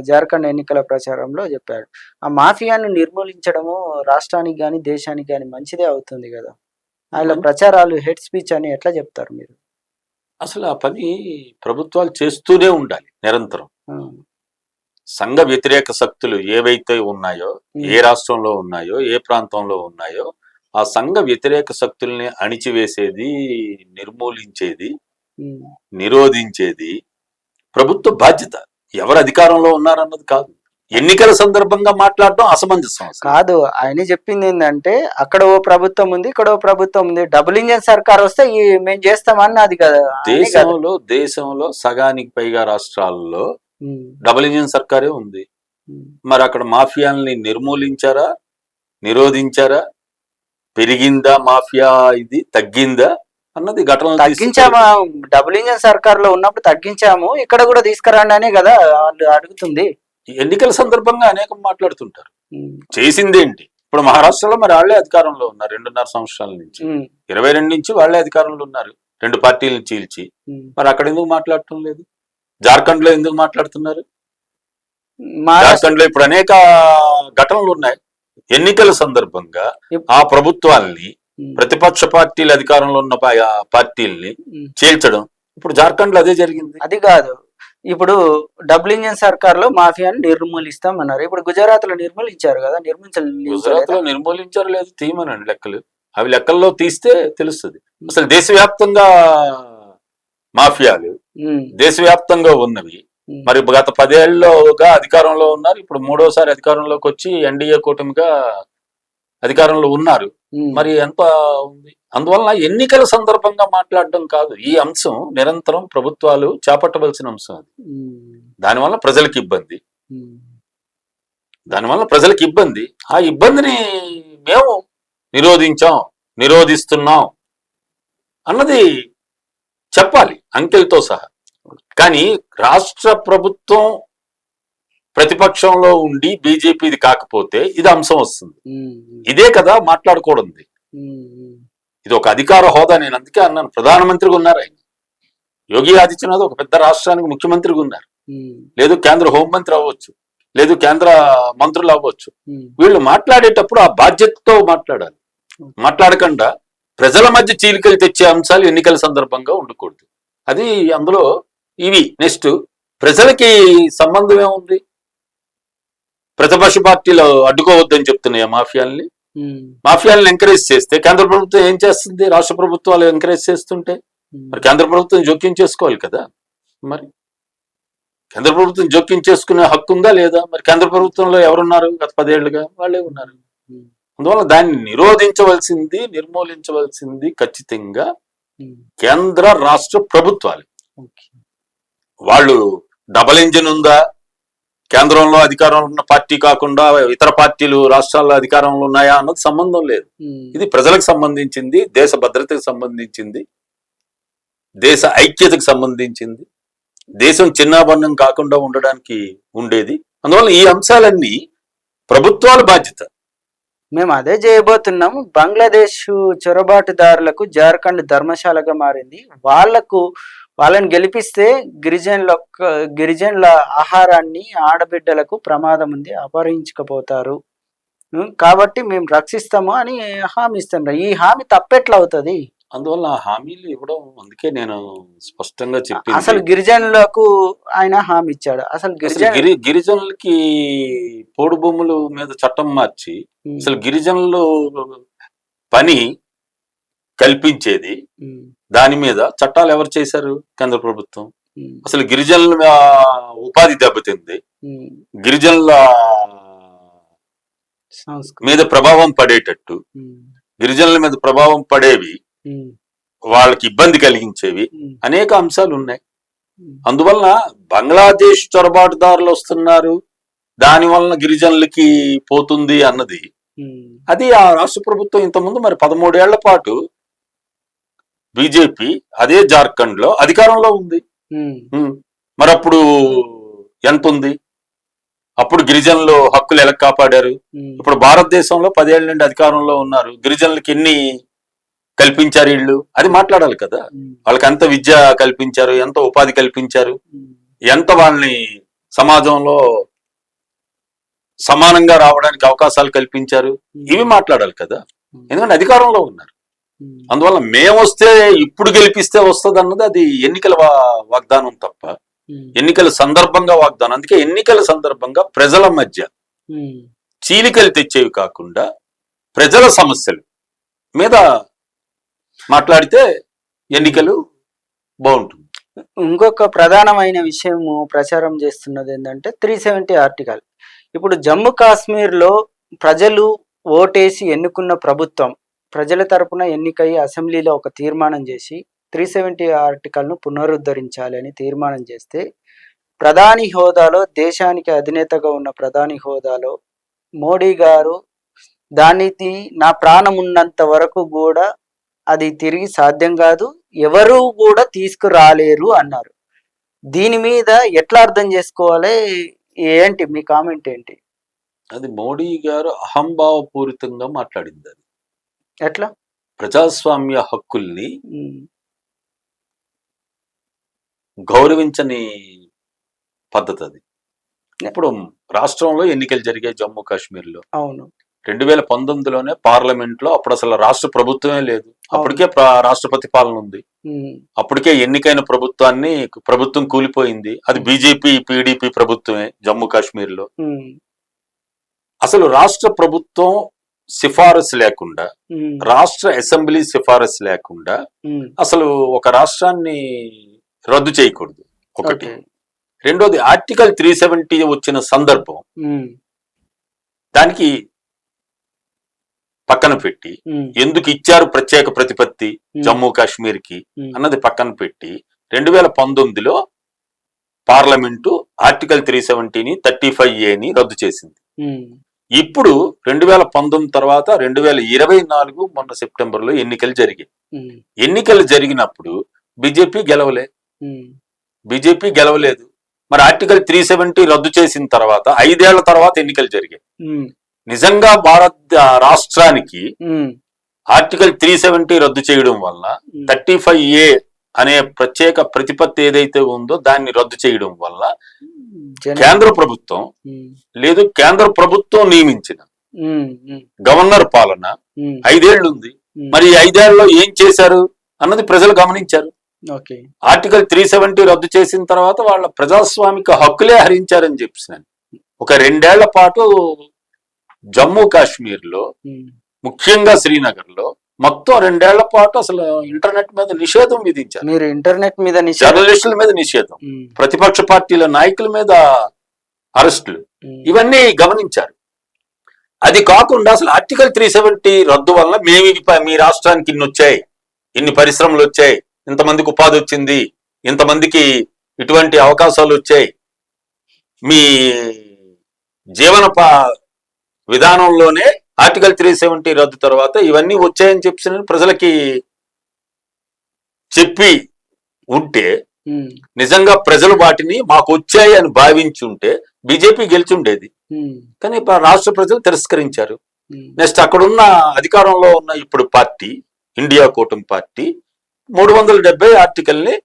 జార్ఖండ్ ఎన్నికల ప్రచారంలో చెప్పాడు. ఆ మాఫియాను నిర్మూలించడము రాష్ట్రానికి కానీ దేశానికి కానీ మంచిదే అవుతుంది కదా. ఆయన ప్రచారాలు హెడ్ స్పీచ్ అని ఎట్లా చెప్తారు మీరు? అసలు ఆ పని ప్రభుత్వాలు చేస్తూనే ఉండాలి నిరంతరం. సంఘ వ్యతిరేక శక్తులు ఏవైతే ఉన్నాయో, ఏ రాష్ట్రంలో ఉన్నాయో, ఏ ప్రాంతంలో ఉన్నాయో, ఆ సంఘ వ్యతిరేక శక్తుల్ని అణిచివేసేది, నిర్మూలించేది, నిరోధించేది ప్రభుత్వ బాధ్యత. ఎవరు అధికారంలో ఉన్నారన్నది కాదు. ఎన్నికల సందర్భంగా మాట్లాడడం అసమంజసం కాదు. ఆయన చెప్పింది ఏంటంటే అక్కడ ఓ ప్రభుత్వం ఉంది, ఇక్కడ ఓ ప్రభుత్వం ఉంది, డబుల్ ఇంజన్ సర్కార్ వస్తే మేము చేస్తామని అది కదా. దేశంలో సగానికి పైగా రాష్ట్రాల్లో డబుల్ ఇంజన్ సర్కారే ఉంది. మరి అక్కడ మాఫియాల్ని నిర్మూలించారా, నిరోధించారా, పెరిగిందా మాఫియా, ఇది తగ్గిందా అన్నది ఘటన. తగ్గించామా? డబుల్ ఇంజన్ సర్కార్ లో ఉన్నప్పుడు తగ్గించాము, ఇక్కడ కూడా తీసుకురండి అనే కదా అడుగుతుంది. ఎన్నికల సందర్భంగా అనేకం మాట్లాడుతుంటారు. చేసిందేంటి? ఇప్పుడు మహారాష్ట్రలో మరి వాళ్లే అధికారంలో ఉన్నారు 2.5 సంవత్సరాల నుంచి. 22 నుంచి వాళ్లే అధికారంలో ఉన్నారు 2 పార్టీలను చీల్చి. మరి అక్కడ ఎందుకు మాట్లాడటం లేదు? జార్ఖండ్ లో ఎందుకు మాట్లాడుతున్నారు? జార్ఖండ్ లో ఇప్పుడు అనేక ఘటనలు ఉన్నాయి. ఎన్నికల సందర్భంగా ఆ ప్రభుత్వాల్ని, ప్రతిపక్ష పార్టీలు అధికారంలో ఉన్న పార్టీల్ని చీల్చడం. ఇప్పుడు జార్ఖండ్ లో అదే జరిగింది. అది కాదు, ఇప్పుడు డబుల్ ఇంజన్ సర్కార్ లో మాఫియాను నిర్మూలిస్తాం అన్నారు. ఇప్పుడు గుజరాత్ లో నిర్మూలించారు కదా. గుజరాత్ లో నిర్మూలించారు లేదు, తీయమనండి లెక్కలు. అవి లెక్కల్లో తీస్తే తెలుస్తుంది. అసలు దేశవ్యాప్తంగా మాఫియాలు దేశవ్యాప్తంగా ఉన్నవి. మరి గత 10 ఏళ్లుగా అధికారంలో ఉన్నారు. ఇప్పుడు 3వసారి అధికారంలోకి వచ్చి ఎన్డీఏ కూటమిగా అధికారంలో ఉన్నారు. మరి ఎంత ఉంది? అందువల్ల ఎన్నికల సందర్భంగా మాట్లాడడం కాదు, ఈ అంశం నిరంతరం ప్రభుత్వాలు చేపట్టవలసిన అంశం. అది దానివల్ల ప్రజలకు ఇబ్బంది. ఆ ఇబ్బందిని మేము నిరోధిస్తున్నాం అన్నది చెప్పాలి అంకెలతో సహా. కానీ రాష్ట్ర ప్రభుత్వం ప్రతిపక్షంలో ఉండి బీజేపీది కాకపోతే ఇది అంశం వస్తుంది. ఇదే కదా మాట్లాడుకోవడం. ఇది ఒక అధికార హోదా. నేను అందుకే అన్నాను, ప్రధానమంత్రిగా ఉన్నారు ఆయన. యోగి ఆదిత్యనాథ్ ఒక పెద్ద రాష్ట్రానికి ముఖ్యమంత్రిగా ఉన్నారు, లేదు కేంద్ర హోంమంత్రి అవ్వచ్చు, లేదు కేంద్ర మంత్రులు అవ్వచ్చు. వీళ్ళు మాట్లాడేటప్పుడు ఆ బాధ్యతతో మాట్లాడాలి. మాట్లాడకుండా ప్రజల మధ్య చీలికలు తెచ్చే అంశాలు ఎన్నికల సందర్భంగా ఉండకూడదు. అది అందులో ఇవి. నెక్స్ట్, ప్రజలకి సంబంధం ఏముంది? ప్రతిపక్ష పార్టీలు అడ్డుకోవద్దని చెప్తున్నాయి మాఫియాల్ని. మాఫియాలను ఎంకరేజ్ చేస్తే కేంద్ర ప్రభుత్వం ఏం చేస్తుంది? రాష్ట్ర ప్రభుత్వాలు ఎంకరేజ్ చేస్తుంటే మరి కేంద్ర ప్రభుత్వం జోక్యం చేసుకోవాలి కదా. మరి కేంద్ర ప్రభుత్వం జోక్యం చేసుకునే హక్కు ఉందా లేదా? మరి కేంద్ర ప్రభుత్వంలో ఎవరున్నారు? గత 10 ఏళ్లుగా వాళ్ళే ఉన్నారు. అందువల్ల దాన్ని నిరోధించవలసింది, నిర్మూలించవలసింది ఖచ్చితంగా కేంద్ర రాష్ట్ర ప్రభుత్వాలు. వాళ్ళు డబల్ ఇంజిన్ ఉందా? కేంద్రంలో అధికారంలో ఉన్న పార్టీ కాకుండా ఇతర పార్టీలు రాష్ట్రాల్లో అధికారంలో ఉన్నాయా అన్నది సంబంధం లేదు. ఇది ప్రజలకు సంబంధించింది, దేశ భద్రతకు సంబంధించింది, దేశ ఐక్యతకు సంబంధించింది, దేశం చిన్నాభిన్నం కాకుండా ఉండడానికి ఉండేది. అందువల్ల ఈ అంశాలన్నీ ప్రభుత్వాల బాధ్యత. మేము అదే చేయబోతున్నాము. బంగ్లాదేశ్ చొరబాటుదారులకు జార్ఖండ్ ధర్మశాలగా మారింది. వాళ్ళని గెలిపిస్తే గిరిజనుల ఆహారాన్ని ఆడబిడ్డలకు ప్రమాదం ఉంది, అపహరించకపోతారు, కాబట్టి మేము రక్షిస్తాము అని హామీ ఇస్తాం. ఈ హామీ తప్పెట్లా అవుతుంది? అందువల్ల ఆ హామీలు ఇవ్వడం, అందుకే నేను స్పష్టంగా చెప్పి, అసలు గిరిజనులకు ఆయన హామీ ఇచ్చాడు. అసలు గిరిజనులకి పోడు భూముల మీద చట్టం మార్చి అసలు గిరిజనులు పని కల్పించేది, దాని మీద చట్టాలు ఎవరు చేశారు? కేంద్ర ప్రభుత్వం. అసలు గిరిజనుల ఉపాధి దెబ్బతింది, గిరిజనుల మీద ప్రభావం పడేటట్టు, గిరిజనుల మీద ప్రభావం పడేవి, వాళ్ళకి ఇబ్బంది కలిగించేవి అనేక అంశాలు ఉన్నాయి. అందువల్ల బంగ్లాదేశ్ చొరబాటుదారులు వస్తున్నారు, దాని వలన గిరిజనులకి పోతుంది అన్నది, అది ఆ రాష్ట్ర ప్రభుత్వం ఇంతకుముందు మరి 13 ఏళ్ల పాటు బీజేపీ అదే జార్ఖండ్ లో అధికారంలో ఉంది. మరి అప్పుడు ఎంత ఉంది? అప్పుడు గిరిజనులు హక్కులు ఎలా కాపాడారు? ఇప్పుడు భారతదేశంలో 10 ఏళ్ల నుండి అధికారంలో ఉన్నారు, గిరిజనులకి ఎన్ని కల్పించారు వీళ్ళు? అది మాట్లాడాలి కదా. వాళ్ళకి ఎంత విద్య కల్పించారు, ఎంత ఉపాధి కల్పించారు, ఎంత వాళ్ళని సమాజంలో సమానంగా రావడానికి అవకాశాలు కల్పించారు, ఇవి మాట్లాడాలి కదా. ఎందుకంటే అధికారంలో ఉన్నారు. అందువల్ల మేమొస్తే ఇప్పుడు గెలిపిస్తే వస్తుంది అన్నది అది ఎన్నికల వాగ్దానం తప్ప ఎన్నికల సందర్భంగా వాగ్దానం. అందుకే ఎన్నికల సందర్భంగా ప్రజల మధ్య చీలికలు తెచ్చేవి కాకుండా ప్రజల సమస్యలు మీద మాట్లాడితే ఎన్నికలు బాగుంటుంది. ఇంకొక ప్రధానమైన విషయము ప్రచారం చేస్తున్నది ఏంటంటే 370 ఆర్టికల్. ఇప్పుడు జమ్మూ కాశ్మీర్లో ప్రజలు ఓటేసి ఎన్నుకున్న ప్రభుత్వం ప్రజల తరపున ఎన్నికై అసెంబ్లీలో ఒక తీర్మానం చేసి 370 ఆర్టికల్ను పునరుద్ధరించాలి అని తీర్మానం చేస్తే, ప్రధాని హోదాలో, దేశానికి అధినేతగా ఉన్న ప్రధాని హోదాలో మోడీ గారు దానికి నా ప్రాణం ఉన్నంత వరకు కూడా అది తిరిగి సాధ్యం కాదు, ఎవరు కూడా తీసుకురాలేరు అన్నారు. దీని మీద ఎట్లా అర్థం చేసుకోవాలి? ఏంటి మీ కామెంట్ ఏంటి? అది మోడీ గారు అహంభావపూరితంగా మాట్లాడింది. అది ఎట్లా? ప్రజాస్వామ్య హక్కుల్ని గౌరవించని పద్ధతి అది. ఇప్పుడు రాష్ట్రంలో ఎన్నికలు జరిగాయి జమ్మూ కాశ్మీర్లో. అవును. 2019లోనే పార్లమెంట్ లో అప్పుడు అసలు రాష్ట్ర ప్రభుత్వమే లేదు, అప్పటికే రాష్ట్రపతి పాలన ఉంది, అప్పటికే ఎన్నికైన ప్రభుత్వం కూలిపోయింది. అది బీజేపీ పీడీపీ ప్రభుత్వమే జమ్మూ కాశ్మీర్ లో. అసలు రాష్ట్ర ప్రభుత్వం సిఫారసు లేకుండా, రాష్ట్ర అసెంబ్లీ సిఫారసు లేకుండా అసలు ఒక రాష్ట్రాన్ని రద్దు చేయకూడదు, ఒకటి. రెండోది, ఆర్టికల్ 370 వచ్చిన సందర్భం దానికి పక్కన పెట్టి, ఎందుకు ఇచ్చారు ప్రత్యేక ప్రతిపత్తి జమ్మూ కాశ్మీర్ కి అన్నది పక్కన పెట్టి 2019లో పార్లమెంటు ఆర్టికల్ 370ని 35A రద్దు చేసింది. ఇప్పుడు 2019 తర్వాత 2024 మొన్న సెప్టెంబర్లో ఎన్నికలు జరిగాయి. ఎన్నికలు జరిగినప్పుడు బీజేపీ గెలవలేదు. మరి ఆర్టికల్ 370 రద్దు చేసిన తర్వాత 5 ఏళ్ల తర్వాత ఎన్నికలు జరిగాయి. నిజంగా భారత రాష్ట్రానికి ఆర్టికల్ 370 రద్దు చేయడం వల్ల 35A అనే ప్రత్యేక ప్రతిపత్తి ఏదైతే ఉందో దాన్ని రద్దు చేయడం వల్ల కేంద్ర ప్రభుత్వం లేదు, కేంద్ర ప్రభుత్వం నియమించిన గవర్నర్ పాలన 5 ఏళ్ళు ఉంది. మరి 5 ఏళ్లలో ఏం చేశారు అన్నది ప్రజలు గమనించారు. ఆర్టికల్ 370 రద్దు చేసిన తర్వాత వాళ్ళ ప్రజాస్వామిక హక్కులే హరించారని చెప్పినాను. ఒక 2 ఏళ్ల పాటు జమ్మూ కాశ్మీర్ లో, ముఖ్యంగా శ్రీనగర్ లో మొత్తం 2 ఏళ్ల పాటు అసలు ఇంటర్నెట్ మీద నిషేధం విధించారు. మీరు ఇంటర్నెట్ మీద జర్నలిస్టుల మీద నిషేధం, ప్రతిపక్ష పార్టీల నాయకుల మీద అరెస్టులు, ఇవన్నీ గమనించారు. అది కాకుండా అసలు ఆర్టికల్ 370 రద్దు వల్ల మేము మీ రాష్ట్రానికి ఇన్ని వచ్చాయి, ఇన్ని పరిశ్రమలు వచ్చాయి, ఇంతమందికి ఉపాధి వచ్చింది, ఇంతమందికి ఇటువంటి అవకాశాలు వచ్చాయి, మీ జీవన విధానంలోనే ఆర్టికల్ 370 రద్దు తర్వాత ఇవన్నీ వచ్చాయని చెప్పి ప్రజలకి చెప్పి ఉంటే, నిజంగా ప్రజలు వాటిని మాకు వచ్చాయి అని భావించి ఉంటే బీజేపీ గెలిచుండేది. కానీ రాష్ట్ర ప్రజలు తిరస్కరించారు. నెక్స్ట్ అక్కడున్న అధికారంలో ఉన్న ఇప్పుడు పార్టీ, ఇండియా కూటమి పార్టీ 370 ఆర్టికల్ని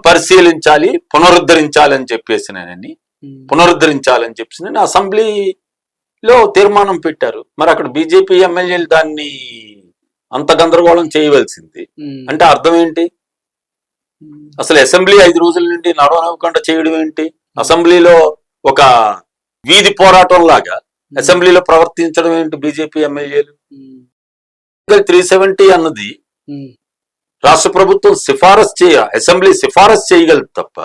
పరిశీలించాలి, పునరుద్ధరించాలని చెప్పేసి అసెంబ్లీలో తీర్మానం పెట్టారు. మరి అక్కడ బీజేపీ ఎమ్మెల్యేలు దాన్ని అంత గందరగోళం చేయవలసింది అంటే అర్థం ఏంటి? అసలు అసెంబ్లీ 5 రోజుల నుండి నడవనివ్వకుండా చేయడం ఏంటి? అసెంబ్లీలో ఒక వీధి పోరాటం లాగా అసెంబ్లీలో ప్రవర్తించడం ఏంటి బీజేపీ ఎమ్మెల్యేలు? 370 అన్నది రాష్ట్ర ప్రభుత్వం అసెంబ్లీ సిఫారసు చేయగలదు తప్ప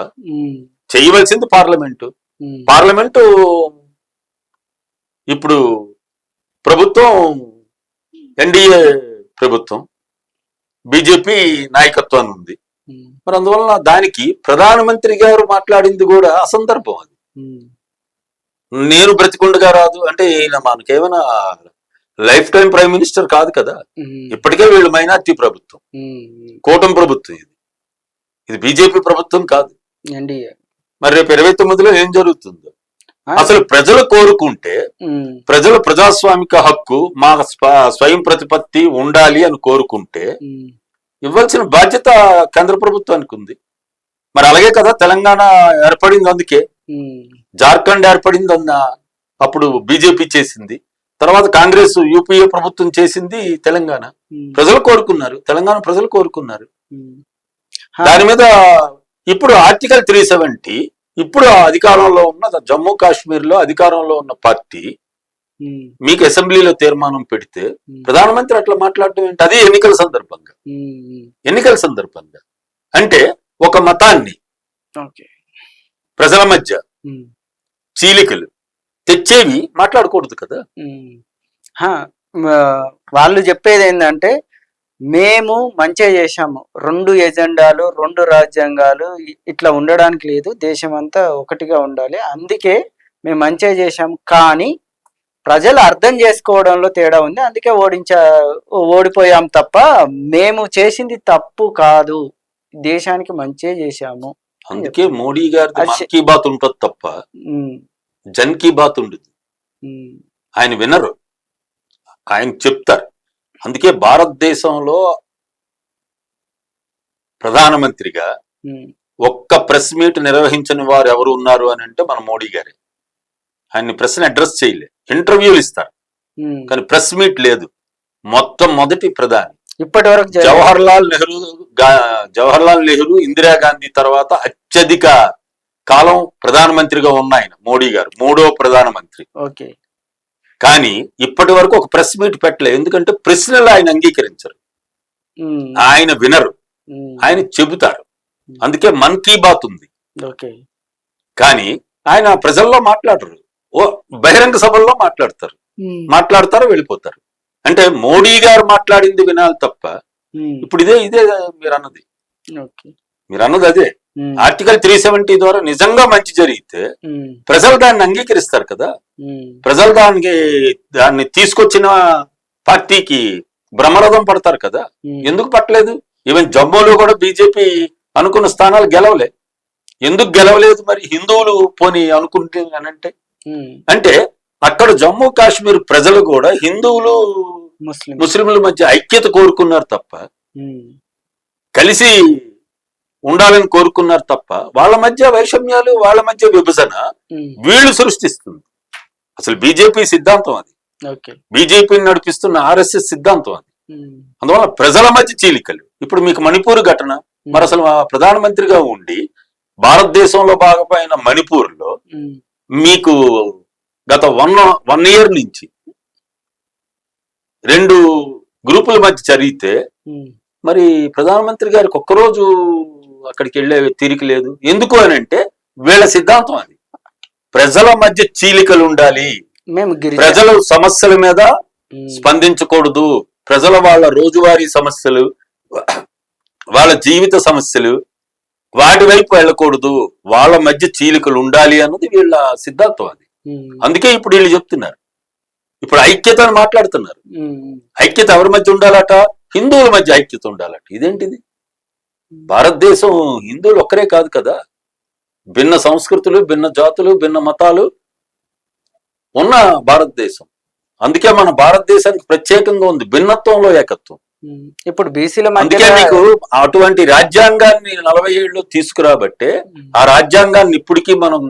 చేయవలసింది పార్లమెంటు. ఇప్పుడు ప్రభుత్వం ఎన్డీఏ ప్రభుత్వం బీజేపీ నాయకత్వాన్ని ఉంది. మరి అందువలన దానికి ప్రధానమంత్రి గారు మాట్లాడింది కూడా అసందర్భం. అది నేను బ్రతికుండగా రాదు అంటే ఈయన మనకేమైనా లైఫ్ టైం ప్రైమ్ మినిస్టర్ కాదు కదా. ఇప్పటికే వీళ్ళు మైనార్టీ ప్రభుత్వం, కూటమి ప్రభుత్వం, ఇది బీజేపీ ప్రభుత్వం కాదు. మరి రేపు 29లో ఏం జరుగుతుందో అసలు ప్రజలు కోరుకుంటే, ప్రజల ప్రజాస్వామిక హక్కు మా స్వయం ప్రతిపత్తి ఉండాలి అని కోరుకుంటే ఇవ్వాల్సిన బాధ్యత కేంద్ర ప్రభుత్వానికి ఉంది. మరి అలాగే కదా తెలంగాణ ఏర్పడింది, అందుకే జార్ఖండ్ ఏర్పడింది అప్పుడు బీజేపీ చేసింది, తర్వాత కాంగ్రెస్ యూపీఏ ప్రభుత్వం చేసింది తెలంగాణ. ప్రజలు కోరుకున్నారు, తెలంగాణ ప్రజలు కోరుకున్నారు. దాని మీద ఇప్పుడు ఆర్టికల్ 370 ఇప్పుడు అధికారంలో ఉన్న జమ్మూ కాశ్మీర్ లో అధికారంలో ఉన్న పార్టీ మీకు అసెంబ్లీలో తీర్మానం పెడితే ప్రధానమంత్రి అట్లా మాట్లాడటం ఏంటి? అది ఎన్నికల సందర్భంగా అంటే ఒక మతాన్ని ప్రజల మధ్య చీలికలు తెచ్చేవి మాట్లాడకూడదు కదా. వాళ్ళు చెప్పేది ఏంటంటే మేము మంచిగా చేశాము, 2 ఎజెండాలు 2 రాజ్యాంగాలు ఇట్లా ఉండడానికి లేదు, దేశం అంతా ఒకటిగా ఉండాలి, అందుకే మేము మంచిగా చేశాము, కానీ ప్రజలు అర్థం చేసుకోవడంలో తేడా ఉంది, అందుకే ఓడిపోయాం తప్ప మేము చేసింది తప్పు కాదు, దేశానికి మంచిగా చేశాము. అందుకే మోడీ గారి మన్ కీ బాత్ ఉంటుంది తప్ప జన్ కీ బాత్ ఉండదు. ఆయన వినరు, ఆయన చెప్తారు. అందుకే భారతదేశంలో ప్రధానమంత్రిగా ఒక్క ప్రెస్ మీట్ నిర్వహించని వారు ఎవరు ఉన్నారు అని అంటే మన మోడీ గారే. ఆయన్ని ప్రశ్న అడ్రస్ చేయలే, ఇంటర్వ్యూలు ఇస్తారు కానీ ప్రెస్ మీట్ లేదు. మొదటి ప్రధాని ఇప్పటి వరకు జవహర్లాల్ నెహ్రూ ఇందిరాగాంధీ తర్వాత అత్యధిక కాలం ప్రధానమంత్రిగా ఉన్న ఆయన మోడీ గారు 3వ ప్రధానమంత్రి. కానీ ఇప్పటి వరకు ఒక ప్రెస్ మీట్ పెట్టలేదు. ఎందుకంటే ప్రశ్నలు ఆయన అంగీకరించరు, ఆయన వినరు, ఆయన చెబుతారు. అందుకే మన్ కీ బాత్ ఉంది కానీ ఆయన ప్రజల్లో మాట్లాడరు, బహిరంగ సభల్లో మాట్లాడతారు వెళ్ళిపోతారు. అంటే మోడీ గారు మాట్లాడింది వినాలి తప్ప ఇప్పుడు ఇదే మీరు అన్నది అదే. ఆర్టికల్ 370 ద్వారా నిజంగా మంచి జరిగితే ప్రజలు దాన్ని అంగీకరిస్తారు కదా. ప్రజలు దాన్ని తీసుకొచ్చిన పార్టీకి బ్రహ్మరథం పడతారు కదా. ఎందుకు పట్టలేదు? ఈవెన్ జమ్మూలో కూడా బీజేపీ అనుకున్న స్థానాలు గెలవలే. ఎందుకు గెలవలేదు? మరి హిందువులు పోనీ అనుకుంటే అంటే అక్కడ జమ్మూ కాశ్మీర్ ప్రజలు కూడా హిందువులు ముస్లింల మధ్య ఐక్యత కోరుకున్నారు తప్ప కలిసి ఉండాలని కోరుకున్నారు తప్ప వాళ్ళ మధ్య వైషమ్యాలు, వాళ్ళ మధ్య విభజన వీళ్ళు సృష్టిస్తుంది. అసలు బీజేపీ సిద్ధాంతం అది, బీజేపీని నడిపిస్తున్న ఆర్ఎస్ఎస్ సిద్ధాంతం అది. అందువల్ల ప్రజల మధ్య చీలికలు. ఇప్పుడు మీకు మణిపూర్ ఘటన, మరి అసలు ప్రధానమంత్రిగా ఉండి భారతదేశంలో భాగమైన మణిపూర్ లో మీకు గత వన్ ఇయర్ నుంచి 2 గ్రూపుల మధ్య జరిగితే మరి ప్రధానమంత్రి గారికి ఒక్కరోజు అక్కడికి వెళ్ళే తీరిక లేదు. ఎందుకు అని అంటే వీళ్ళ సిద్ధాంతం అది, ప్రజల మధ్య చీలికలు ఉండాలి, ప్రజల సమస్యల మీద స్పందించకూడదు, ప్రజల వాళ్ళ రోజువారీ సమస్యలు, వాళ్ళ జీవిత సమస్యలు, వాటి వైపు వెళ్ళకూడదు, వాళ్ళ మధ్య చీలికలు ఉండాలి అన్నది వీళ్ళ సిద్ధాంతం అది. అందుకే ఇప్పుడు వీళ్ళు చెప్తున్నారు, ఇప్పుడు ఐక్యత అని మాట్లాడుతున్నారు. ఐక్యత ఎవరి మధ్య ఉండాలట? హిందువుల మధ్య ఐక్యత ఉండాలట. ఇదేంటిది? భారతదేశం హిందువులు ఒక్కరే కాదు కదా, భిన్న సంస్కృతులు, భిన్న జాతులు, భిన్న మతాలు ఉన్న భారతదేశం. అందుకే మన భారతదేశానికి ప్రత్యేకంగా ఉంది భిన్నత్వంలో ఏకత్వం. ఇప్పుడు బీసీల అందుకే మీకు అటువంటి రాజ్యాంగాన్ని 40 ఏళ్ళు తీసుకురాబట్టే, ఆ రాజ్యాంగాన్ని ఇప్పటికీ మనం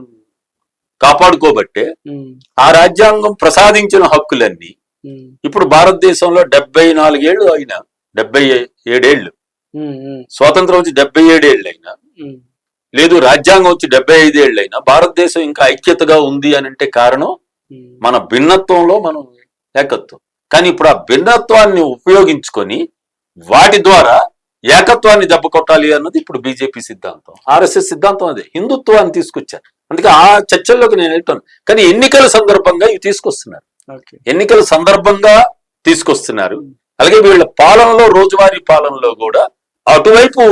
కాపాడుకోబట్టే, ఆ రాజ్యాంగం ప్రసాదించిన హక్కులన్నీ ఇప్పుడు భారతదేశంలో 74 ఏళ్ళు అయినా, 77 ఏళ్ళు స్వాతంత్రం వచ్చి 77 ఏళ్ళు అయినా, లేదు రాజ్యాంగం వచ్చి 75 ఏళ్ళు అయినా భారతదేశం ఇంకా ఐక్యతగా ఉంది అని అంటే కారణం మన భిన్నత్వంలో మనం ఏకత్వం. కానీ ఇప్పుడు ఆ భిన్నత్వాన్ని ఉపయోగించుకొని వాటి ద్వారా ఏకత్వాన్ని దెబ్బ కొట్టాలి అన్నది ఇప్పుడు బీజేపీ సిద్ధాంతం, ఆర్ఎస్ఎస్ సిద్ధాంతం. అదే హిందుత్వాన్ని తీసుకొచ్చారు. అందుకే ఆ చర్చల్లోకి నేను వెళ్తాను. కానీ ఎన్నికల సందర్భంగా ఇవి తీసుకొస్తున్నారు, ఎన్నికల సందర్భంగా తీసుకొస్తున్నారు. అలాగే వీళ్ళ పాలనలో, రోజువారీ పాలనలో కూడా అటువైపు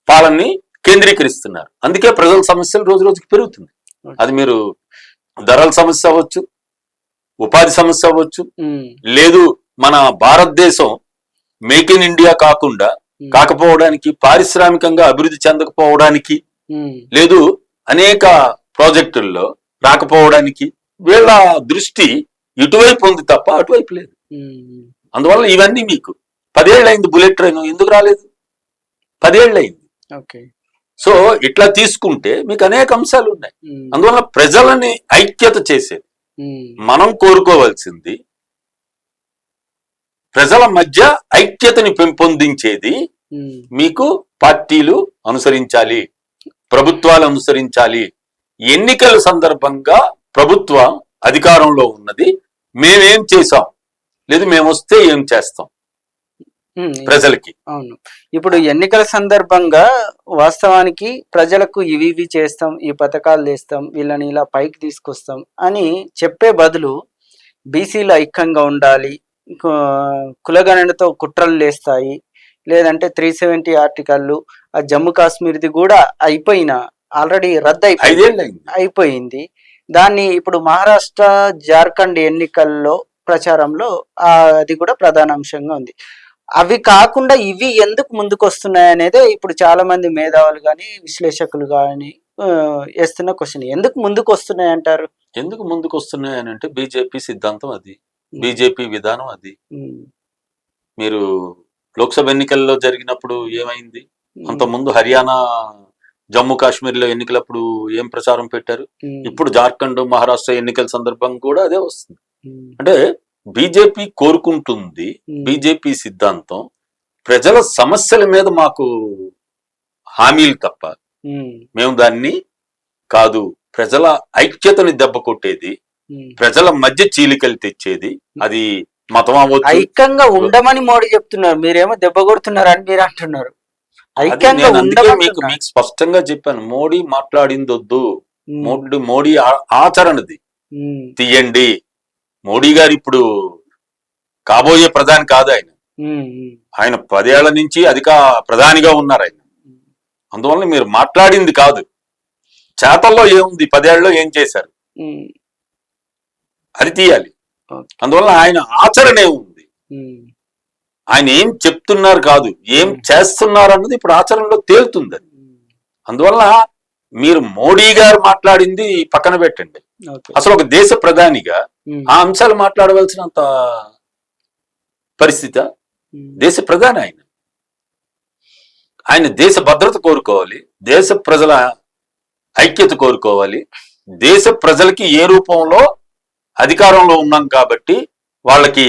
పాలనని కేంద్రీకరిస్తున్నారు. అందుకే ప్రజల సమస్యలు రోజు రోజుకి పెరుగుతుంది. అది మీరు ధరల సమస్య అవ్వచ్చు, ఉపాధి సమస్య అవ్వచ్చు, లేదు మన భారతదేశం మేక్ ఇన్ ఇండియా కాకపోవడానికి, పారిశ్రామికంగా అభివృద్ధి చెందకపోవడానికి, లేదు అనేక ప్రాజెక్టుల్లో రాకపోవడానికి వీళ్ళ దృష్టి ఇటువైపు ఉంది తప్ప అటువైపు లేదు. అందువల్ల ఇవన్నీ మీకు 10 ఏళ్ళు అయింది బుల్లెట్ ట్రైన్, ఎందుకు రాలేదు? 10 ఏళ్ళు అయింది. సో ఇట్లా తీసుకుంటే మీకు అనేక అంశాలు ఉన్నాయి. అందువల్ల ప్రజలని ఐక్యత చేసేది మనం కోరుకోవాల్సింది, ప్రజల మధ్య ఐక్యతని పెంపొందించేది మీకు పార్టీలు అనుసరించాలి, ప్రభుత్వాలు అనుసరించాలి. ఎన్నికల సందర్భంగా ప్రభుత్వం అధికారంలో ఉన్నది, మేమేం చేసాం, లేదు మేము వస్తే ఏం చేస్తాం ప్రజలకి. అవును, ఇప్పుడు ఎన్నికల సందర్భంగా వాస్తవానికి ప్రజలకు ఇవి చేస్తాం, ఈ పథకాలు చేస్తాం, వీళ్ళని ఇలా పైకి తీసుకొస్తాం అని చెప్పే బదులు బీసీలు ఐక్యంగా ఉండాలి, కులగణనతో కుట్రలు లేస్తాయి, లేదంటే 370 ఆర్టికల్లు, ఆ జమ్మూ కాశ్మీర్ది కూడా ఆల్రెడీ రద్దు అయిపోయింది. దాన్ని ఇప్పుడు మహారాష్ట్ర, జార్ఖండ్ ఎన్నికల్లో ప్రచారంలో అది కూడా ప్రధాన అంశంగా ఉంది. అవి కాకుండా ఇవి ఎందుకు ముందుకు వస్తున్నాయి అనేది ఇప్పుడు చాలా మంది మేధావులు కానీ, విశ్లేషకులు కానీ వేస్తున్న క్వశ్చన్. ఎందుకు ముందుకు వస్తున్నాయి అంటారు? ఎందుకు ముందుకు వస్తున్నాయి అని అంటే బీజేపీ సిద్ధాంతం అది, బీజేపీ విధానం అది. మీరు లోక్సభ ఎన్నికల్లో జరిగినప్పుడు ఏమైంది? అంతకుముందు హర్యానా, జమ్మూ కాశ్మీర్ లో ఎన్నికలప్పుడు ఏం ప్రచారం పెట్టారు? ఇప్పుడు జార్ఖండ్, మహారాష్ట్ర ఎన్నికల సందర్భం కూడా అదే వస్తుంది. అంటే బీజేపీ కోరుకుంటుంది, బీజేపీ సిద్ధాంతం ప్రజల సమస్యల మీద మాకు హామీలు తప్ప మేము దాన్ని కాదు, ప్రజల ఐక్యతని దెబ్బ కొట్టేది, ప్రజల మధ్య చీలికలు తెచ్చేది, అది మతం అవ్వచ్చు. ఐక్యంగా ఉండమని మోడీ చెప్తున్నారు, మీరేమో దెబ్బ కొడుతున్నారు అని మీరు అంటున్నారు. మీకు స్పష్టంగా చెప్పాను, మోడీ మాట్లాడింది వద్దు, మోడీ ఆచరణది తీయండి. మోడీ గారు ఇప్పుడు కాబోయే ప్రధాని కాదు, ఆయన 10 ఏళ్ల నుంచి ప్రధానిగా ఉన్నారు ఆయన. అందువల్ల మీరు మాట్లాడింది కాదు, చేతల్లో ఏముంది, 10 ఏళ్లలో ఏం చేశారు అది తీయాలి. అందువల్ల ఆయన ఆచరణ ఏముంది, ఆయన ఏం చెప్తున్నారు కాదు, ఏం చేస్తున్నారు అన్నది ఇప్పుడు ఆచరణలో తేలుతుంది. అందువల్ల మీరు మోడీ గారు మాట్లాడింది పక్కన పెట్టండి, అసలు ఒక దేశ ప్రధానిగా ఆ అంశాలు మాట్లాడవలసినంత పరిస్థితి దేశ ప్రధాని ఆయన. ఆయన దేశ భద్రత కోరుకోవాలి, దేశ ప్రజల ఐక్యత కోరుకోవాలి, దేశ ప్రజలకి ఏ రూపంలో అధికారంలో ఉన్నాం కాబట్టి వాళ్ళకి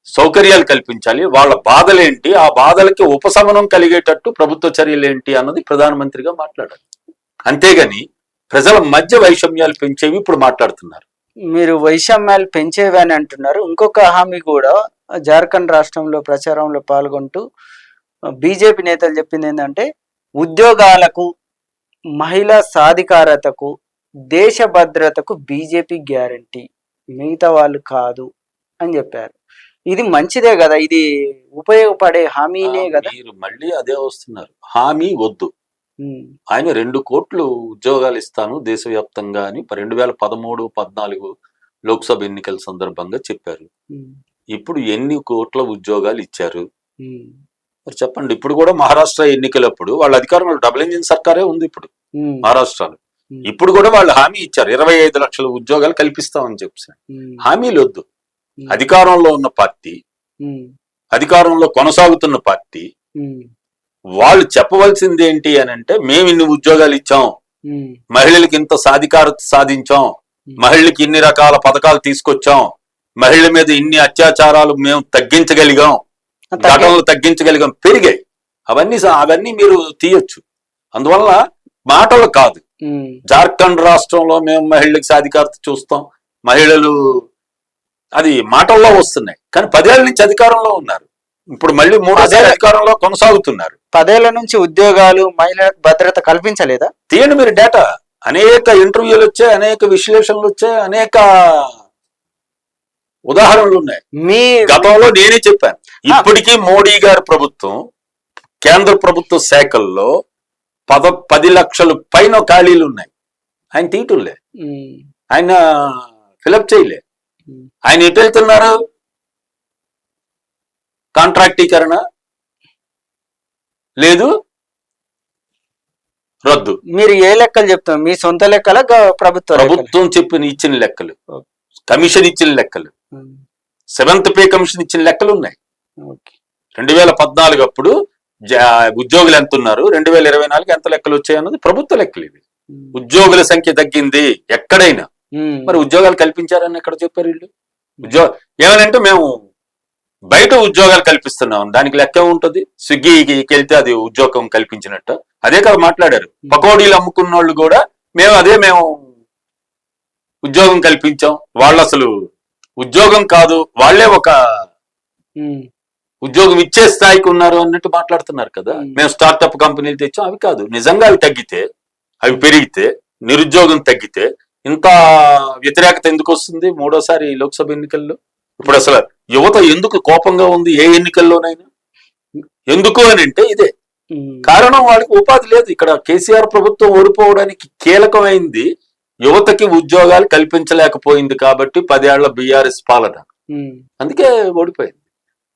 సౌకర్యాలు కల్పించాలి, వాళ్ళ బాధలేంటి, ఆ బాధలకి ఉపశమనం కలిగేటట్టు ప్రభుత్వ చర్యలు ఏంటి అన్నది ప్రధానమంత్రిగా మాట్లాడాలి. అంతేగాని ప్రజల మధ్య వైషమ్యాలు పెంచేవి ఇప్పుడు మాట్లాడుతున్నారు. మీరు వైషమ్యాలు పెంచేవి అని అంటున్నారు. ఇంకొక హామీ కూడా జార్ఖండ్ రాష్ట్రంలో ప్రచారంలో పాల్గొంటూ బీజేపీ నేతలు చెప్పింది ఏంటంటే, ఉద్యోగాలకు, మహిళా సాధికారతకు, దేశ భద్రతకు బీజేపీ గ్యారంటీ, మిగతా వాళ్ళు కాదు అని చెప్పారు. ఇది మంచిదే కదా, ఇది ఉపయోగపడే హామీనే కదా. మీరు మళ్ళీ అదే వస్తున్నారు, హామీ వద్దు. ఆయన 2 కోట్లు ఉద్యోగాలు ఇస్తాను దేశవ్యాప్తంగా అని 2013-14 లోక్సభ ఎన్నికల సందర్భంగా చెప్పారు. ఇప్పుడు ఎన్ని కోట్ల ఉద్యోగాలు ఇచ్చారు మరి చెప్పండి. ఇప్పుడు కూడా మహారాష్ట్ర ఎన్నికలప్పుడు వాళ్ళ అధికారంలో డబుల్ ఇంజిన్ సర్కారే ఉంది ఇప్పుడు మహారాష్ట్రలో. ఇప్పుడు కూడా వాళ్ళు హామీ ఇచ్చారు 25 లక్షల ఉద్యోగాలు కల్పిస్తామని చెప్పారు. హామీలు వద్దు. అధికారంలో ఉన్న పార్టీ, అధికారంలో కొనసాగుతున్న పార్టీ వాళ్ళు చెప్పవలసింది ఏంటి అని అంటే, మేము ఇన్ని ఉద్యోగాలు ఇచ్చాం, మహిళలకి ఇంత సాధికారత సాధించాం, మహిళలకి ఇన్ని రకాల పథకాలు తీసుకొచ్చాం, మహిళల మీద ఇన్ని అత్యాచారాలు మేము తగ్గించగలిగాం, ఘటనలు తగ్గించగలిగాం, పెరిగాయి. అవన్నీ మీరు తీయొచ్చు. అందువల్ల మాటలు కాదు. జార్ఖండ్ రాష్ట్రంలో మేము మహిళలకు సాధికారత చూస్తాం, మహిళలు అది మాటల్లో వస్తున్నాయి, కానీ 10 ఏళ్ల నుంచి అధికారంలో ఉన్నారు. ఇప్పుడు మళ్ళీ 3 అధికారంలో కొనసాగుతున్నారు. 10 ఏళ్ల నుంచి ఉద్యోగాలు, మహిళలకు భద్రత కల్పించలేదా? తీయండి మీరు డేటా. అనేక ఇంటర్వ్యూలు వచ్చాయి, అనేక విశ్లేషణలు వచ్చాయి, అనేక ఉదాహరణలు ఉన్నాయి. గతంలో నేనే చెప్పాను, ఇప్పటికీ మోడీ గారి ప్రభుత్వం కేంద్ర ప్రభుత్వ శాఖల్లో 10 లక్షల పైన ఖాళీలు ఉన్నాయి. ఆయన తీయటంలే, ఆయన ఫిలప్ చేయలే. ఆయన ఎటు వెళ్తున్నారు? కాంట్రాక్టీకరణ లేదు, రద్దు. మీరు ఏ లెక్కలు చెప్తారు? మీ సొంత లెక్కల ప్రభుత్వం ఇచ్చిన లెక్కలు, కమిషన్ ఇచ్చిన లెక్కలు, 7th పే కమిషన్ ఇచ్చిన లెక్కలు ఉన్నాయి. 2014 అప్పుడు ఉద్యోగులు ఎంత ఉన్నారు, 2024 ఎంత లెక్కలు వచ్చాయన్నది ప్రభుత్వ లెక్కలు. ఇవి ఉద్యోగుల సంఖ్య తగ్గింది ఎక్కడైనా, మరి ఉద్యోగాలు కల్పించారని ఎక్కడ చెప్పారు వీళ్ళు? ఏమనంటే మేము బయట ఉద్యోగాలు కల్పిస్తున్నాం, దానికి లెక్క ఉంటుంది. స్విగ్గీకి వెళ్తే అది ఉద్యోగం కల్పించినట్టు అదే కదా మాట్లాడారు. పకోడీలు అమ్ముకున్న వాళ్ళు కూడా మేము ఉద్యోగం కల్పించాం, వాళ్ళు అసలు ఉద్యోగం కాదు, వాళ్లే ఒక ఉద్యోగం ఇచ్చే స్థాయికి ఉన్నారు అన్నట్టు మాట్లాడుతున్నారు కదా. మేము స్టార్టప్ కంపెనీలు తెచ్చాం, అవి కాదు. నిజంగా అవి తగ్గితే, అవి పెరిగితే, నిరుద్యోగం తగ్గితే ఇంత వ్యతిరేకత ఎందుకు వస్తుంది 3వసారి లోక్సభ ఎన్నికల్లో? ఇప్పుడు అసలు యువత ఎందుకు కోపంగా ఉంది ఏ ఎన్నికల్లోనైనా? ఎందుకు అని అంటే ఇదే కారణం, వాళ్ళకి ఉపాధి లేదు. ఇక్కడ కేసీఆర్ ప్రభుత్వం ఓడిపోవడానికి కీలకమైంది యువతకి ఉద్యోగాలు కల్పించలేకపోయింది కాబట్టి 10 ఏళ్ల బీఆర్ఎస్ పాలన, అందుకే ఓడిపోయింది.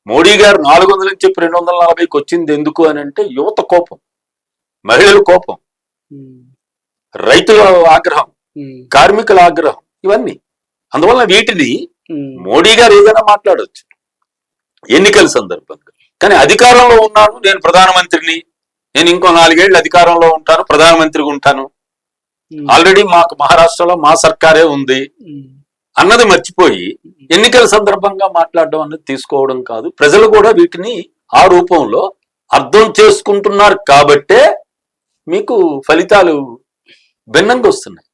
మోడీ గారు 400 అని చెప్పి 240కి వచ్చింది ఎందుకు అని అంటే యువత కోపం, మహిళల కోపం, రైతుల ఆగ్రహం, కార్మికుల ఆగ్రహం, ఇవన్నీ. అందువల్ల వీటిని మోడీ గారు ఏదైనా మాట్లాడవచ్చు ఎన్నికల సందర్భంగా. కానీ అధికారంలో ఉన్నాను, నేను ప్రధానమంత్రిని, నేను ఇంకో 4 ఏళ్ళు అధికారంలో ఉంటాను, ప్రధానమంత్రిగా ఉంటాను, ఆల్రెడీ మాకు మహారాష్ట్రలో మా సర్కారే ఉంది అన్నది మర్చిపోయి ఎన్నికల సందర్భంగా మాట్లాడడం అన్నది తీసుకోవడం కాదు. ప్రజలు కూడా వీటిని ఆ రూపంలో అర్థం చేసుకుంటున్నారు కాబట్టే మీకు ఫలితాలు భిన్నంగా వస్తున్నాయి.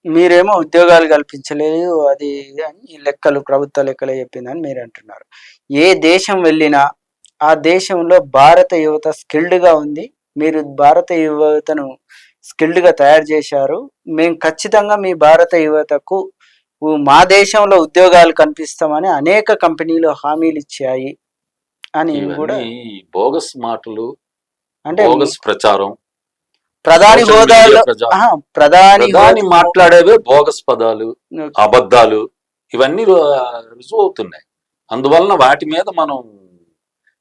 మీరేమో ఉద్యోగాలు కల్పించలేదు అది అని లెక్కలు, ప్రభుత్వ లెక్కలే చెప్పిందని మీరు అంటున్నారు. ఏ దేశం వెళ్ళినా ఆ దేశంలో భారత యువత స్కిల్డ్ గా ఉంది. మీరు భారత యువతను స్కిల్డ్ గా తయారు చేశారు. మేము ఖచ్చితంగా మీ భారత యువతకు మా దేశంలో ఉద్యోగాలు కల్పిస్తామని అనేక కంపెనీలు హామీలు ఇచ్చాయి అని కూడా బోగస్ మాటలు, అంటే బోగస్ ప్రచారం. ప్రధాని హోదాలో ప్రధాని మాట్లాడేవే బోగస్ పదాలు, అబద్ధాలు, ఇవన్నీ రుజువు అవుతున్నాయి. అందువలన వాటి మీద మనం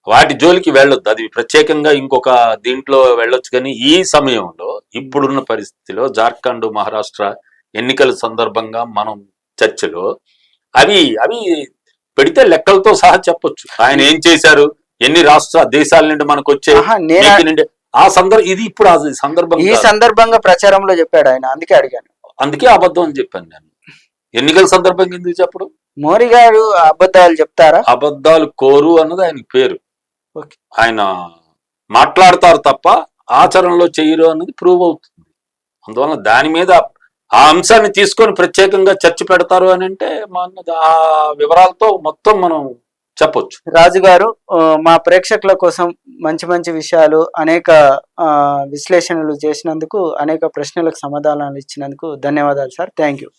వాటి జోలికి వెళ్ళొద్దు. అది ప్రత్యేకంగా ఇంకొక దీంట్లో వెళ్ళొచ్చు. కానీ ఈ సమయంలో ఇప్పుడున్న పరిస్థితిలో జార్ఖండ్, మహారాష్ట్ర ఎన్నికల సందర్భంగా మనం చర్చలో అవి పెడితే లెక్కలతో సహా చెప్పొచ్చు. ఆయన ఏం చేశారు, ఎన్ని దేశాల నుండి మనకు వచ్చే ఆహా, నేను ఆ ఇది ఇప్పుడు ఆ సందర్భం ఈ సందర్భంగా ప్రచారంలో చెప్పాడు ఆయన, అందుకే అడిగాను. అందుకే అబద్ధం అని చెప్పాను నేను. ఎన్నికల సందర్భంగా ఎందుకు చెప్పడు? మోడీ గారు అబద్ధాలు చెప్తారా? అబద్ధాలు కోరు అన్నది ఆయన పేరు. ఓకే. ఆయన మాట్లాడతారు తప్ప ఆచరణలో చేయరు అన్నది ప్రూవ్ అవుతుంది. అందువలన దాని మీద ఆ అంశాన్ని తీసుకొని ప్రత్యేకంగా చర్చ పెడతారు అని అంటే ఆ వివరాలతో మొత్తం మనం చెప్పొచ్చు. రాజు గారు, మా ప్రేక్షకుల కోసం మంచి మంచి విషయాలు, అనేక విశ్లేషణలు చేసినందుకు, అనేక ప్రశ్నలకు సమాధానాలు ఇచ్చినందుకు ధన్యవాదాలు సార్. Thank you.